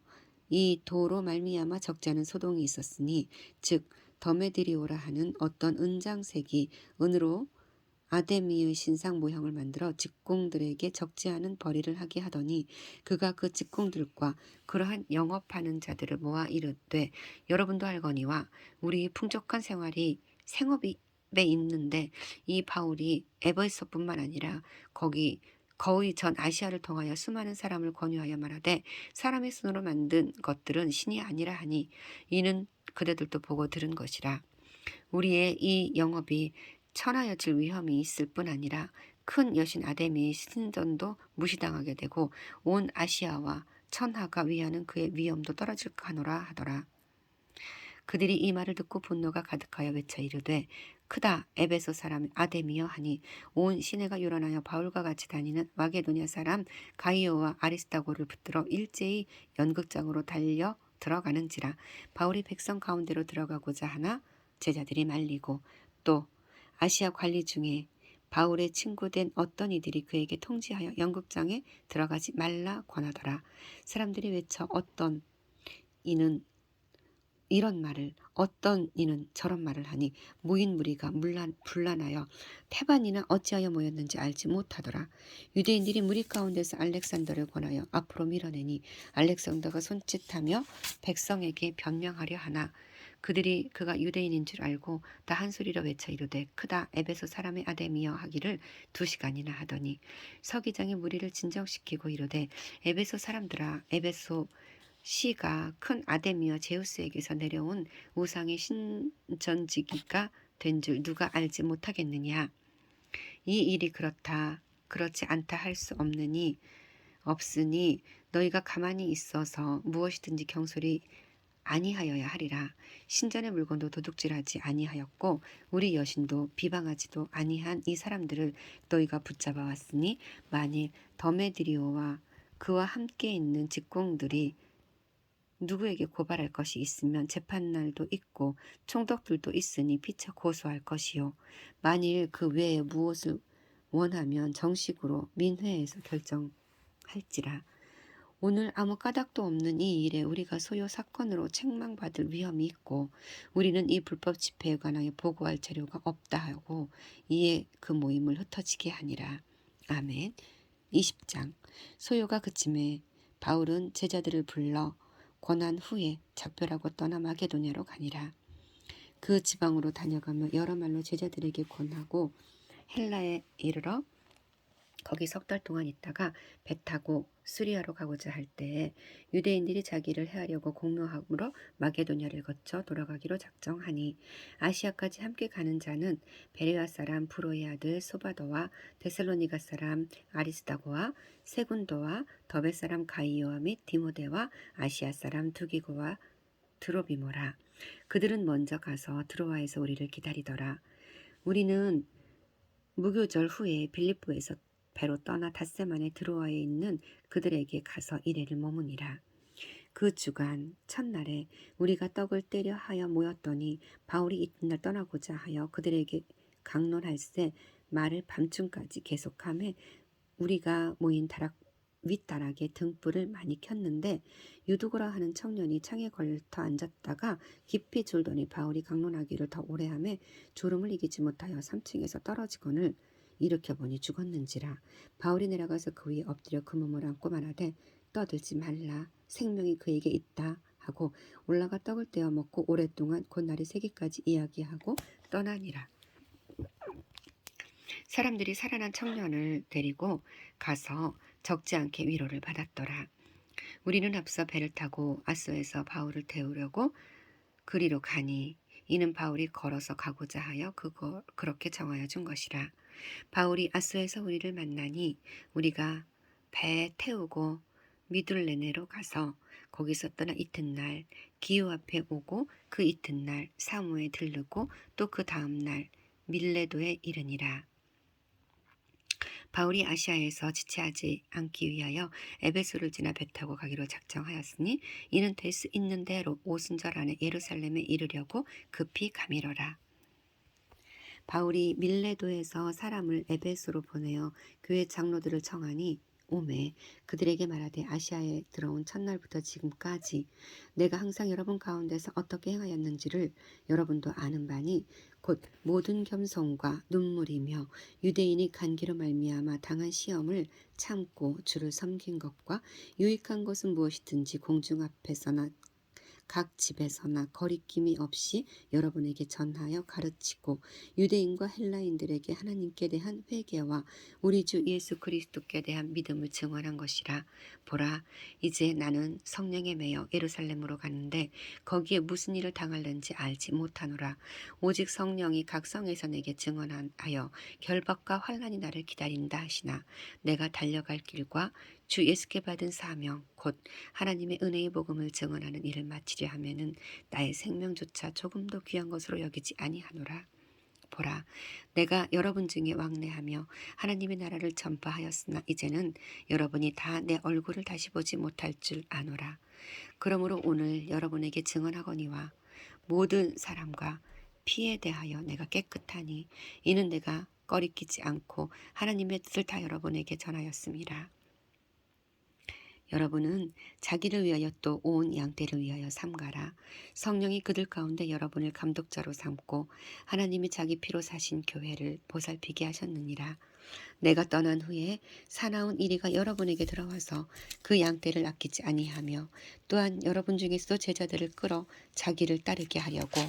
이 도로 말미암아 적지 않은 소동이 있었으니 즉 더메드리오라 하는 어떤 은장색이 은으로 아데미의 신상 모형을 만들어 직공들에게 적지 않은 벌이를 하게 하더니 그가 그 직공들과 그러한 영업하는 자들을 모아 이르되 여러분도 알거니와 우리 풍족한 생업이 있는데 이 바울이 에베소뿐만 아니라 거의 전 아시아를 통하여 수많은 사람을 권유하여 말하되 사람의 손으로 만든 것들은 신이 아니라 하니 이는 그대들도 보고 들은 것이라. 우리의 이 영업이 천하여질 위험이 있을 뿐 아니라 큰 여신 아데미의 신전도 무시당하게 되고 온 아시아와 천하가 위하는 그의 위엄도 떨어질까 하노라 하더라. 그들이 이 말을 듣고 분노가 가득하여 외쳐 이르되 크다 에베소 사람 아데미여 하니 온 시내가 요란하여 바울과 같이 다니는 마게도냐 사람 가이오와 아리스다고를 붙들어 일제히 연극장으로 달려 들어가는지라. 바울이 백성 가운데로 들어가고자 하나 제자들이 말리고 또 아시아 관리 중에 바울의 친구된 어떤 이들이 그에게 통지하여 연극장에 들어가지 말라 권하더라. 사람들이 외쳐 어떤 이는 이런 말을 어떤 이는 저런 말을 하니 모인 무리가 분란하여 태반이나 어찌하여 모였는지 알지 못하더라. 유대인들이 무리 가운데서 알렉산더를 권하여 앞으로 밀어내니 알렉산더가 손짓하며 백성에게 변명하려 하나 그들이 그가 유대인인 줄 알고 다 한소리로 외쳐 이르되 크다 에베소 사람의 아데미여 하기를 2시간이나 하더니 서기장이 무리를 진정시키고 이르되 에베소 사람들아 에베소 시가 큰 아데미와 제우스에게서 내려온 우상의 신전지기가 된 줄 누가 알지 못하겠느냐. 이 일이 그렇지 않다 할 수 없으니 너희가 가만히 있어서 무엇이든지 경솔히 아니하여야 하리라. 신전의 물건도 도둑질하지 아니하였고 우리 여신도 비방하지도 아니한 이 사람들을 너희가 붙잡아 왔으니 만일 더메드리오와 그와 함께 있는 직공들이 누구에게 고발할 것이 있으면 재판날도 있고 총독들도 있으니 피차 고소할 것이요. 만일 그 외에 무엇을 원하면 정식으로 민회에서 결정할지라. 오늘 아무 까닭도 없는 이 일에 우리가 소요 사건으로 책망받을 위험이 있고 우리는 이 불법 집회에 관하여 보고할 재료가 없다 하고 이에 그 모임을 흩어지게 하니라. 아멘. 20장. 소요가 그침에 바울은 제자들을 불러 권한 후에 작별하고 떠나 마게도냐로 가니라. 그 지방으로 다녀가며 여러 말로 제자들에게 권하고 헬라에 이르러 거기 석 달 동안 있다가 배 타고 수리아로 가고자 할 때에 유대인들이 자기를 해하려고 공모함으로 마게도냐를 거쳐 돌아가기로 작정하니 아시아까지 함께 가는 자는 베레아 사람 브로의 아들 소바더와 데살로니가 사람 아리스다고와 세군도와 더베 사람 가이오와 및 디모데와 아시아 사람 두기고와 드로비모라. 그들은 먼저 가서 드로아에서 우리를 기다리더라. 우리는 무교절 후에 빌립보에서 배로 떠나 닷새만에 드로아에 있는 그들에게 가서 이래를 머무니라. 그 주간 첫날에 우리가 떡을 떼려 하여 모였더니 바울이 이튿날 떠나고자 하여 그들에게 강론할세 말을 밤중까지 계속하며 우리가 모인 윗다락에 등불을 많이 켰는데 유두고라 하는 청년이 창에 걸터 앉았다가 깊이 졸더니 바울이 강론하기를 더 오래 하며 졸음을 이기지 못하여 3층에서 떨어지거늘 일으켜보니 죽었는지라. 바울이 내려가서 그 위에 엎드려 그 몸을 안고 말하되 떠들지 말라 생명이 그에게 있다 하고 올라가 떡을 떼어 먹고 오랫동안 곧 날이 새기까지 이야기하고 떠나니라. 사람들이 살아난 청년을 데리고 가서 적지 않게 위로를 받았더라. 우리는 앞서 배를 타고 아소에서 바울을 태우려고 그리로 가니 이는 바울이 걸어서 가고자 하여 그렇게 정하여 준 것이라. 바울이 아소에서 우리를 만나니 우리가 배에 태우고 미둘레네로 가서 거기서 떠나 이튿날 기후 앞에 오고 그 이튿날 사무에 들르고 또 그 다음날 밀레도에 이르니라. 바울이 아시아에서 지체하지 않기 위하여 에베소를 지나 배 타고 가기로 작정하였으니 이는 될 수 있는 대로 오순절 안에 예루살렘에 이르려고 급히 가미러라. 바울이 밀레도에서 사람을 에베소로 보내어 교회 장로들을 청하니 오매 그들에게 말하되 아시아에 들어온 첫날부터 지금까지 내가 항상 여러분 가운데서 어떻게 행하였는지를 여러분도 아는 바니 곧 모든 겸손과 눈물이며 유대인이 간기로 말미암아 당한 시험을 참고 주를 섬긴 것과 유익한 것은 무엇이든지 공중 앞에서나 각 집에서나 거리낌이 없이 여러분에게 전하여 가르치고 유대인과 헬라인들에게 하나님께 대한 회개와 우리 주 예수 그리스도께 대한 믿음을 증언한 것이라. 보라, 이제 나는 성령에 매여 예루살렘으로 가는데 거기에 무슨 일을 당할는지 알지 못하노라. 오직 성령이 각 성에서 내게 증언하여 결박과 환난이 나를 기다린다 하시나 내가 달려갈 길과 주 예수께 받은 사명 곧 하나님의 은혜의 복음을 증언하는 일을 마치려 하면은 나의 생명조차 조금도 귀한 것으로 여기지 아니하노라. 보라, 내가 여러분 중에 왕래하며 하나님의 나라를 전파하였으나 이제는 여러분이 다 내 얼굴을 다시 보지 못할 줄 아노라. 그러므로 오늘 여러분에게 증언하거니와 모든 사람과 피에 대하여 내가 깨끗하니 이는 내가 꺼리끼지 않고 하나님의 뜻을 다 여러분에게 전하였습니다. 여러분은 자기를 위하여 또 온 양떼를 위하여 삼가라. 성령이 그들 가운데 여러분을 감독자로 삼고 하나님이 자기 피로 사신 교회를 보살피게 하셨느니라. 내가 떠난 후에 사나운 이리가 여러분에게 들어와서 그 양떼를 아끼지 아니하며 또한 여러분 중에서도 제자들을 끌어 자기를 따르게 하려고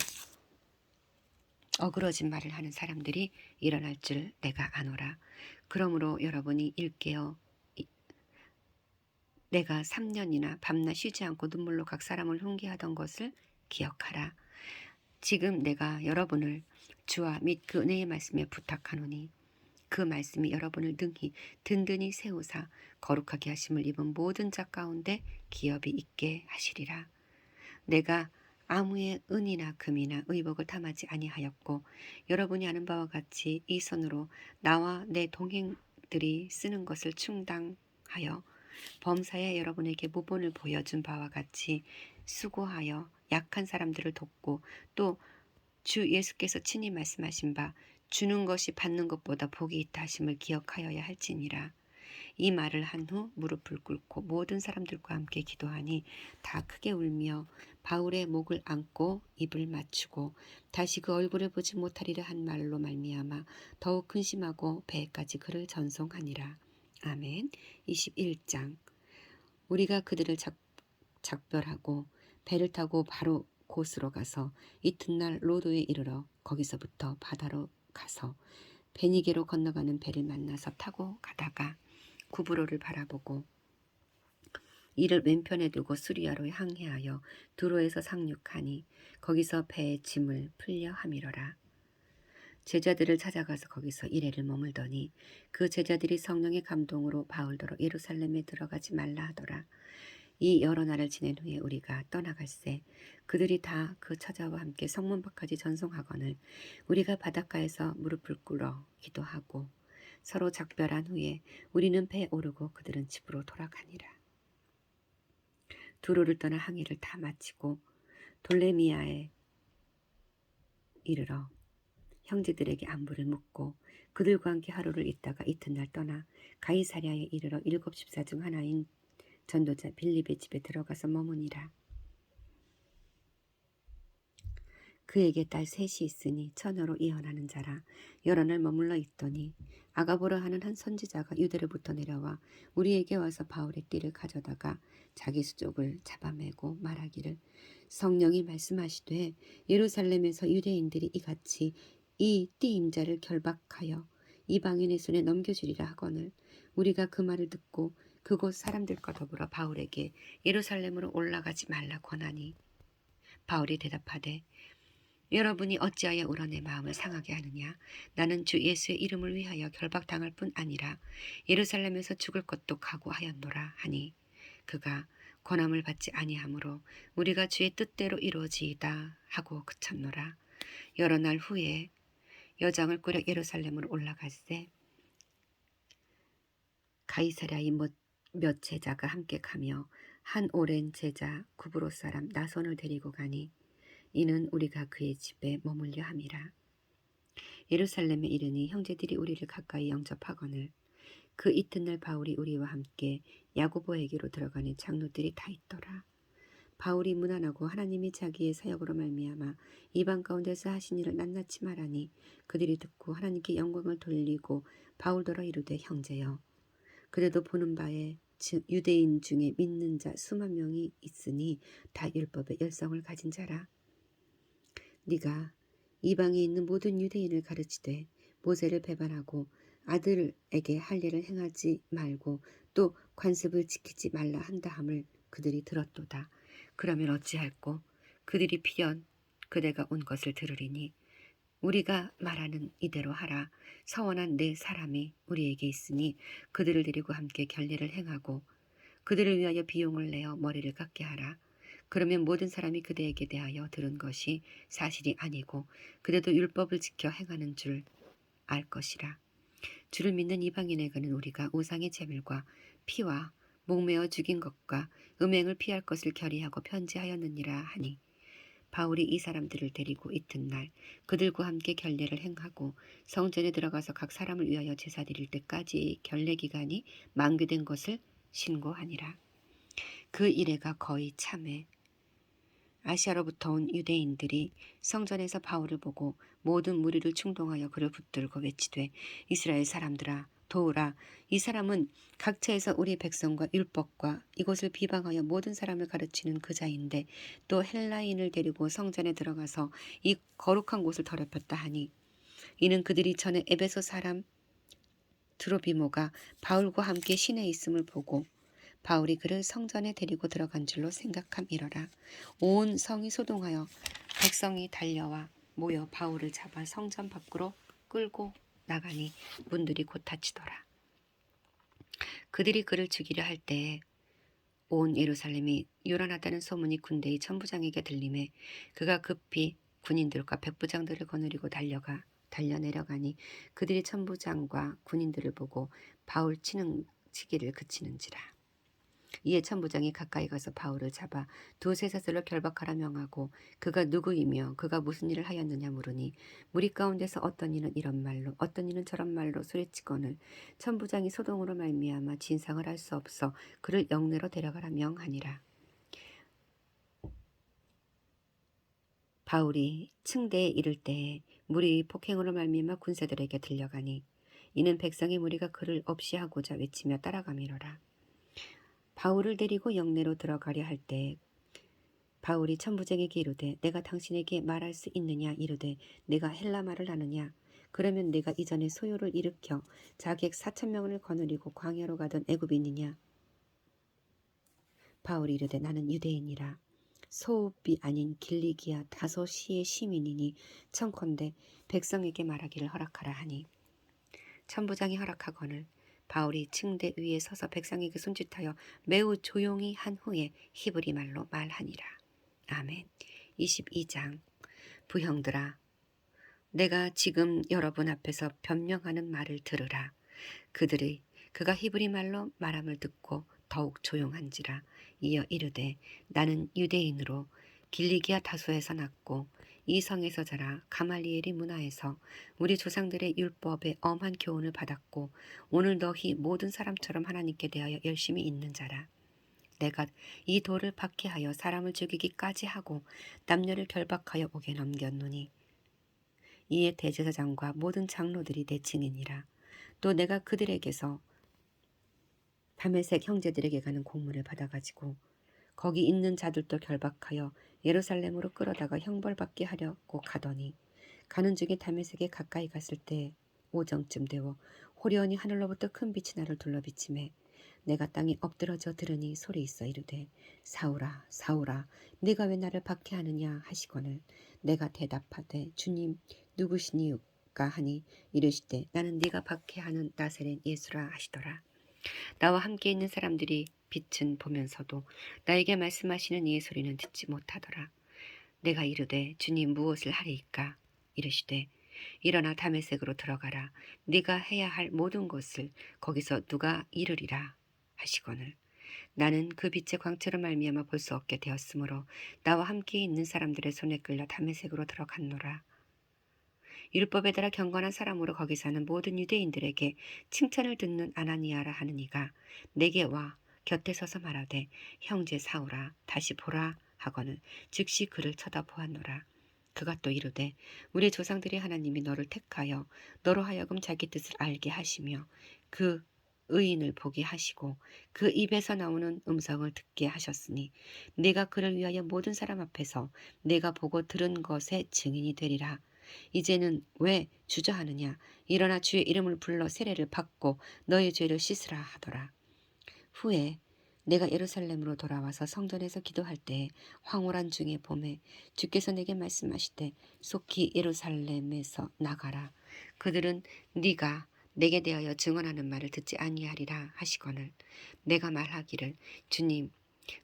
어그러진 말을 하는 사람들이 일어날 줄 내가 아노라. 그러므로 여러분이 일깨어 내가 3년이나 밤낮 쉬지 않고 눈물로 각 사람을 훈계하던 것을 기억하라. 지금 내가 여러분을 주와 및 그 은혜의 말씀에 부탁하노니 그 말씀이 여러분을 능히 든든히 세우사 거룩하게 하심을 입은 모든 자 가운데 기업이 있게 하시리라. 내가 아무의 은이나 금이나 의복을 탐하지 아니하였고 여러분이 아는 바와 같이 이 손으로 나와 내 동행들이 쓰는 것을 충당하여 범사에 여러분에게 모본을 보여준 바와 같이 수고하여 약한 사람들을 돕고 또 주 예수께서 친히 말씀하신 바 주는 것이 받는 것보다 복이 있다 하심을 기억하여야 할지니라. 이 말을 한 후 무릎을 꿇고 모든 사람들과 함께 기도하니 다 크게 울며 바울의 목을 안고 입을 맞추고 다시 그 얼굴을 보지 못하리라 한 말로 말미암아 더욱 근심하고 배에까지 그를 전송하니라. 아멘. 21장. 우리가 그들을 작별하고 배를 타고 바로 곳으로 가서 이튿날 로도에 이르러 거기서부터 바다로 가서 베니게로 건너가는 배를 만나서 타고 가다가 구브로를 바라보고 이를 왼편에 두고 수리아로 항해하여 두로에서 상륙하니 거기서 배의 짐을 풀려 함이러라. 제자들을 찾아가서 거기서 이래를 머물더니 그 제자들이 성령의 감동으로 바울더러 예루살렘에 들어가지 말라 하더라. 이 여러 날을 지낸 후에 우리가 떠나갈새 그들이 다 그 처자와 함께 성문 밖까지 전송하거늘 우리가 바닷가에서 무릎을 꿇어 기도하고 서로 작별한 후에 우리는 배에 오르고 그들은 집으로 돌아가니라. 두로를 떠나 항해를 다 마치고 돌레미아에 이르러 형제들에게 안부를 묻고 그들과 함께 하루를 있다가 이튿날 떠나 가이사랴에 이르러 7 집사 중 하나인 전도자 빌립의 집에 들어가서 머무니라. 그에게 딸 셋이 있으니 처녀로 이혼하는 자라. 여러 날 머물러 있더니 아가보라 하는 한 선지자가 유대로부터 내려와 우리에게 와서 바울의 띠를 가져다가 자기 수족을 잡아매고 말하기를 성령이 말씀하시되 예루살렘에서 유대인들이 이같이 이 띠 임자를 결박하여 이방인의 손에 넘겨주리라 하거늘 우리가 그 말을 듣고 그곳 사람들과 더불어 바울에게 예루살렘으로 올라가지 말라 권하니 바울이 대답하되 여러분이 어찌하여 울어 내 마음을 상하게 하느냐. 나는 주 예수의 이름을 위하여 결박당할 뿐 아니라 예루살렘에서 죽을 것도 각오하였노라 하니 그가 권함을 받지 아니하므로 우리가 주의 뜻대로 이루어지이다 하고 그쳤노라. 여러 날 후에 여장을 꾸려 예루살렘으로 올라갈새 가이사랴의 몇 제자가 함께 가며 한 오랜 제자 구브로 사람 나손을 데리고 가니 이는 우리가 그의 집에 머물려 함이라. 예루살렘에 이르니 형제들이 우리를 가까이 영접하거늘 그 이튿날 바울이 우리와 함께 야고보에게로 들어가니 장로들이 다 있더라. 바울이 무난하고 하나님이 자기의 사역으로 말미암아 이방 가운데서 하신 일을 낱낱이 말하니 그들이 듣고 하나님께 영광을 돌리고 바울더러 이르되 형제여 그래도 보는 바에 유대인 중에 믿는 자 수만 명이 있으니 다 율법의 열성을 가진 자라. 네가 이방에 있는 모든 유대인을 가르치되 모세를 배반하고 아들에게 할 일을 행하지 말고 또 관습을 지키지 말라 한다함을 그들이 들었도다. 그러면 어찌할꼬? 그들이 필연 그대가 온 것을 들으리니 우리가 말하는 이대로 하라. 서원한 네 사람이 우리에게 있으니 그들을 데리고 함께 결례를 행하고 그들을 위하여 비용을 내어 머리를 깎게 하라. 그러면 모든 사람이 그대에게 대하여 들은 것이 사실이 아니고 그대도 율법을 지켜 행하는 줄 알 것이라. 주를 믿는 이방인에게는 우리가 우상의 제물과 피와 목매어 죽인 것과 음행을 피할 것을 결의하고 편지하였느니라 하니 바울이 이 사람들을 데리고 이튿날 그들과 함께 결례를 행하고 성전에 들어가서 각 사람을 위하여 제사 드릴 때까지 결례 기간이 만기된 것을 신고하니라. 그 이래가 거의 참에 아시아로부터 온 유대인들이 성전에서 바울을 보고 모든 무리를 충동하여 그를 붙들고 외치되 이스라엘 사람들아 도우라. 이 사람은 각처에서 우리 백성과 율법과 이곳을 비방하여 모든 사람을 가르치는 그 자인데 또 헬라인을 데리고 성전에 들어가서 이 거룩한 곳을 더럽혔다 하니 이는 그들이 전에 에베소 사람 드로비모가 바울과 함께 시내에 있음을 보고 바울이 그를 성전에 데리고 들어간 줄로 생각함이러라. 온 성이 소동하여 백성이 달려와 모여 바울을 잡아 성전 밖으로 끌고 나가니 문들이 곧 닫히더라. 그들이 그를 죽이려 할 때에 온 예루살렘이 요란하다는 소문이 군대의 천부장에게 들림에 그가 급히 군인들과 백부장들을 거느리고 달려 내려가니 그들이 천부장과 군인들을 보고 바울 치기를 그치는지라. 이에 천부장이 가까이 가서 바울을 잡아 두세 사슬로 결박하라 명하고 그가 누구이며 그가 무슨 일을 하였느냐 물으니 무리 가운데서 어떤 이는 이런 말로 어떤 이는 저런 말로 소리치거늘 천부장이 소동으로 말미암아 진상을 알 수 없어 그를 영내로 데려가라 명하니라. 바울이 층대에 이를 때에 무리 폭행으로 말미암아 군사들에게 들려가니 이는 백성의 무리가 그를 없이 하고자 외치며 따라가미러라. 바울을 데리고 영내로 들어가려 할 때 바울이 천부장에게 이르되 내가 당신에게 말할 수 있느냐 이르되 내가 헬라 말을 아느냐 그러면 내가 이전에 소요를 일으켜 자객 4,000명을 거느리고 광야로 가던 애굽인이냐. 바울이 이르되 나는 유대인이라 소읍이 아닌 길리기아 다소시의 시민이니 청컨대 백성에게 말하기를 허락하라 하니 천부장이 허락하거늘 바울이 층대 위에 서서 백성에게 손짓하여 매우 조용히 한 후에 히브리 말로 말하니라. 아멘. 22장. 부형들아, 내가 지금 여러분 앞에서 변명하는 말을 들으라. 그가 히브리 말로 말함을 듣고 더욱 조용한지라. 이어 이르되 나는 유대인으로 길리기아 다소에서 났고 이 성에서 자라 가말리엘의 문화에서 우리 조상들의 율법에 엄한 교훈을 받았고 오늘 너희 모든 사람처럼 하나님께 대하여 열심히 있는 자라. 내가 이 돌을 박해하여 사람을 죽이기까지 하고 남녀를 결박하여 옥에 넘겼노니 이에 대제사장과 모든 장로들이 내 증인이라. 또 내가 그들에게서 다메섹 형제들에게 가는 공문을 받아가지고 거기 있는 자들도 결박하여 예루살렘으로 끌어다가 형벌받게 하려고 가더니 가는 중에 다메섹에 가까이 갔을 때 오정쯤 되어 호련히 하늘로부터 큰 빛이 나를 둘러비치매 내가 땅에 엎드러져 들으니 소리 있어 이르되 사울아 사울아 네가 왜 나를 박해하느냐 하시거늘 내가 대답하되 주님 누구시니까 하니 이르시되 나는 네가 박해하는 나사렛 예수라 하시더라. 나와 함께 있는 사람들이 빛은 보면서도 나에게 말씀하시는 이의 소리는 듣지 못하더라. 내가 이르되 주님 무엇을 하리이까 이르시되 일어나 다메섹으로 들어가라. 네가 해야 할 모든 것을 거기서 누가 이르리라 하시거늘 나는 그 빛의 광채로 말미암아 볼 수 없게 되었으므로 나와 함께 있는 사람들의 손에 끌려 다메섹으로 들어갔노라. 율법에 따라 경건한 사람으로 거기 사는 모든 유대인들에게 칭찬을 듣는 아나니아라 하는 이가 내게 와 곁에 서서 말하되 형제 사울아 다시 보라 하거늘 즉시 그를 쳐다보았노라. 그가 또 이르되 우리 조상들이 하나님이 너를 택하여 너로 하여금 자기 뜻을 알게 하시며 그 의인을 보게 하시고 그 입에서 나오는 음성을 듣게 하셨으니 네가 그를 위하여 모든 사람 앞에서 내가 보고 들은 것의 증인이 되리라. 이제는 왜 주저하느냐. 일어나 주의 이름을 불러 세례를 받고 너의 죄를 씻으라 하더라. 후에 내가 예루살렘으로 돌아와서 성전에서 기도할 때에 황홀한 중에 봄에 주께서 내게 말씀하시되 속히 예루살렘에서 나가라. 그들은 네가 내게 대하여 증언하는 말을 듣지 아니하리라 하시거늘 내가 말하기를 주님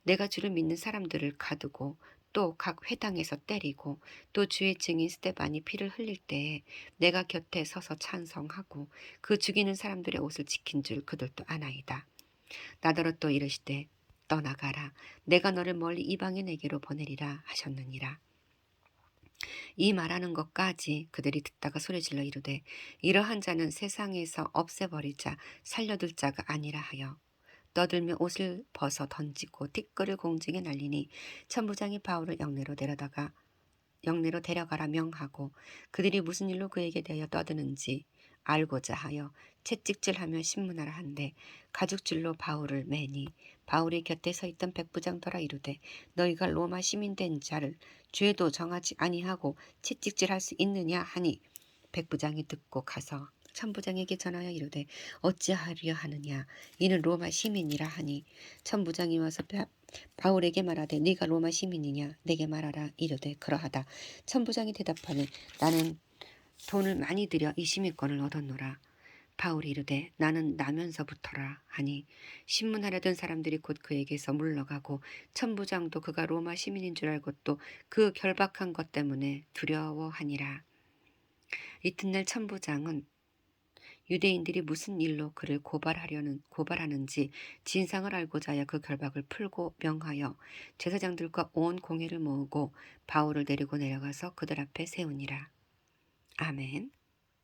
내가 주를 믿는 사람들을 가두고 또 각 회당에서 때리고 또 주의 증인 스데반이 피를 흘릴 때에 내가 곁에 서서 찬성하고 그 죽이는 사람들의 옷을 지킨 줄 그들도 아나이다. 나더러 또 이르시되 떠나가라. 내가 너를 멀리 이방인에게로 보내리라 하셨느니라. 이 말하는 것까지 그들이 듣다가 소리질러 이르되 이러한 자는 세상에서 없애버리자 살려둘 자가 아니라 하여 떠들며 옷을 벗어 던지고 티끌을 공중에 날리니 천부장이 바울을 영내로 데려가라 명하고 그들이 무슨 일로 그에게 대하여 떠드는지 알고자 하여 채찍질하며 신문하라 한데 가죽줄로 바울을 매니 바울이 곁에 서 있던 백부장더라 이르되 너희가 로마 시민 된 자를 죄도 정하지 아니하고 채찍질할 수 있느냐 하니 백부장이 듣고 가서 천부장에게 전하여 이르되 어찌하려 하느냐 이는 로마 시민이라 하니 천부장이 와서 바울에게 말하되 네가 로마 시민이냐 내게 말하라 이르되 그러하다. 천부장이 대답하되 나는 돈을 많이 들여 이 시민권을 얻었노라. 바울이 이르되 나는 나면서부터라 하니 신문하려던 사람들이 곧 그에게서 물러가고 천부장도 그가 로마 시민인 줄 알고 또 그 결박한 것 때문에 두려워하니라. 이튿날 천부장은 유대인들이 무슨 일로 그를 고발하는지 진상을 알고자 하여 그 결박을 풀고 명하여 제사장들과 온 공회를 모으고 바울을 데리고 내려가서 그들 앞에 세우니라. 아멘.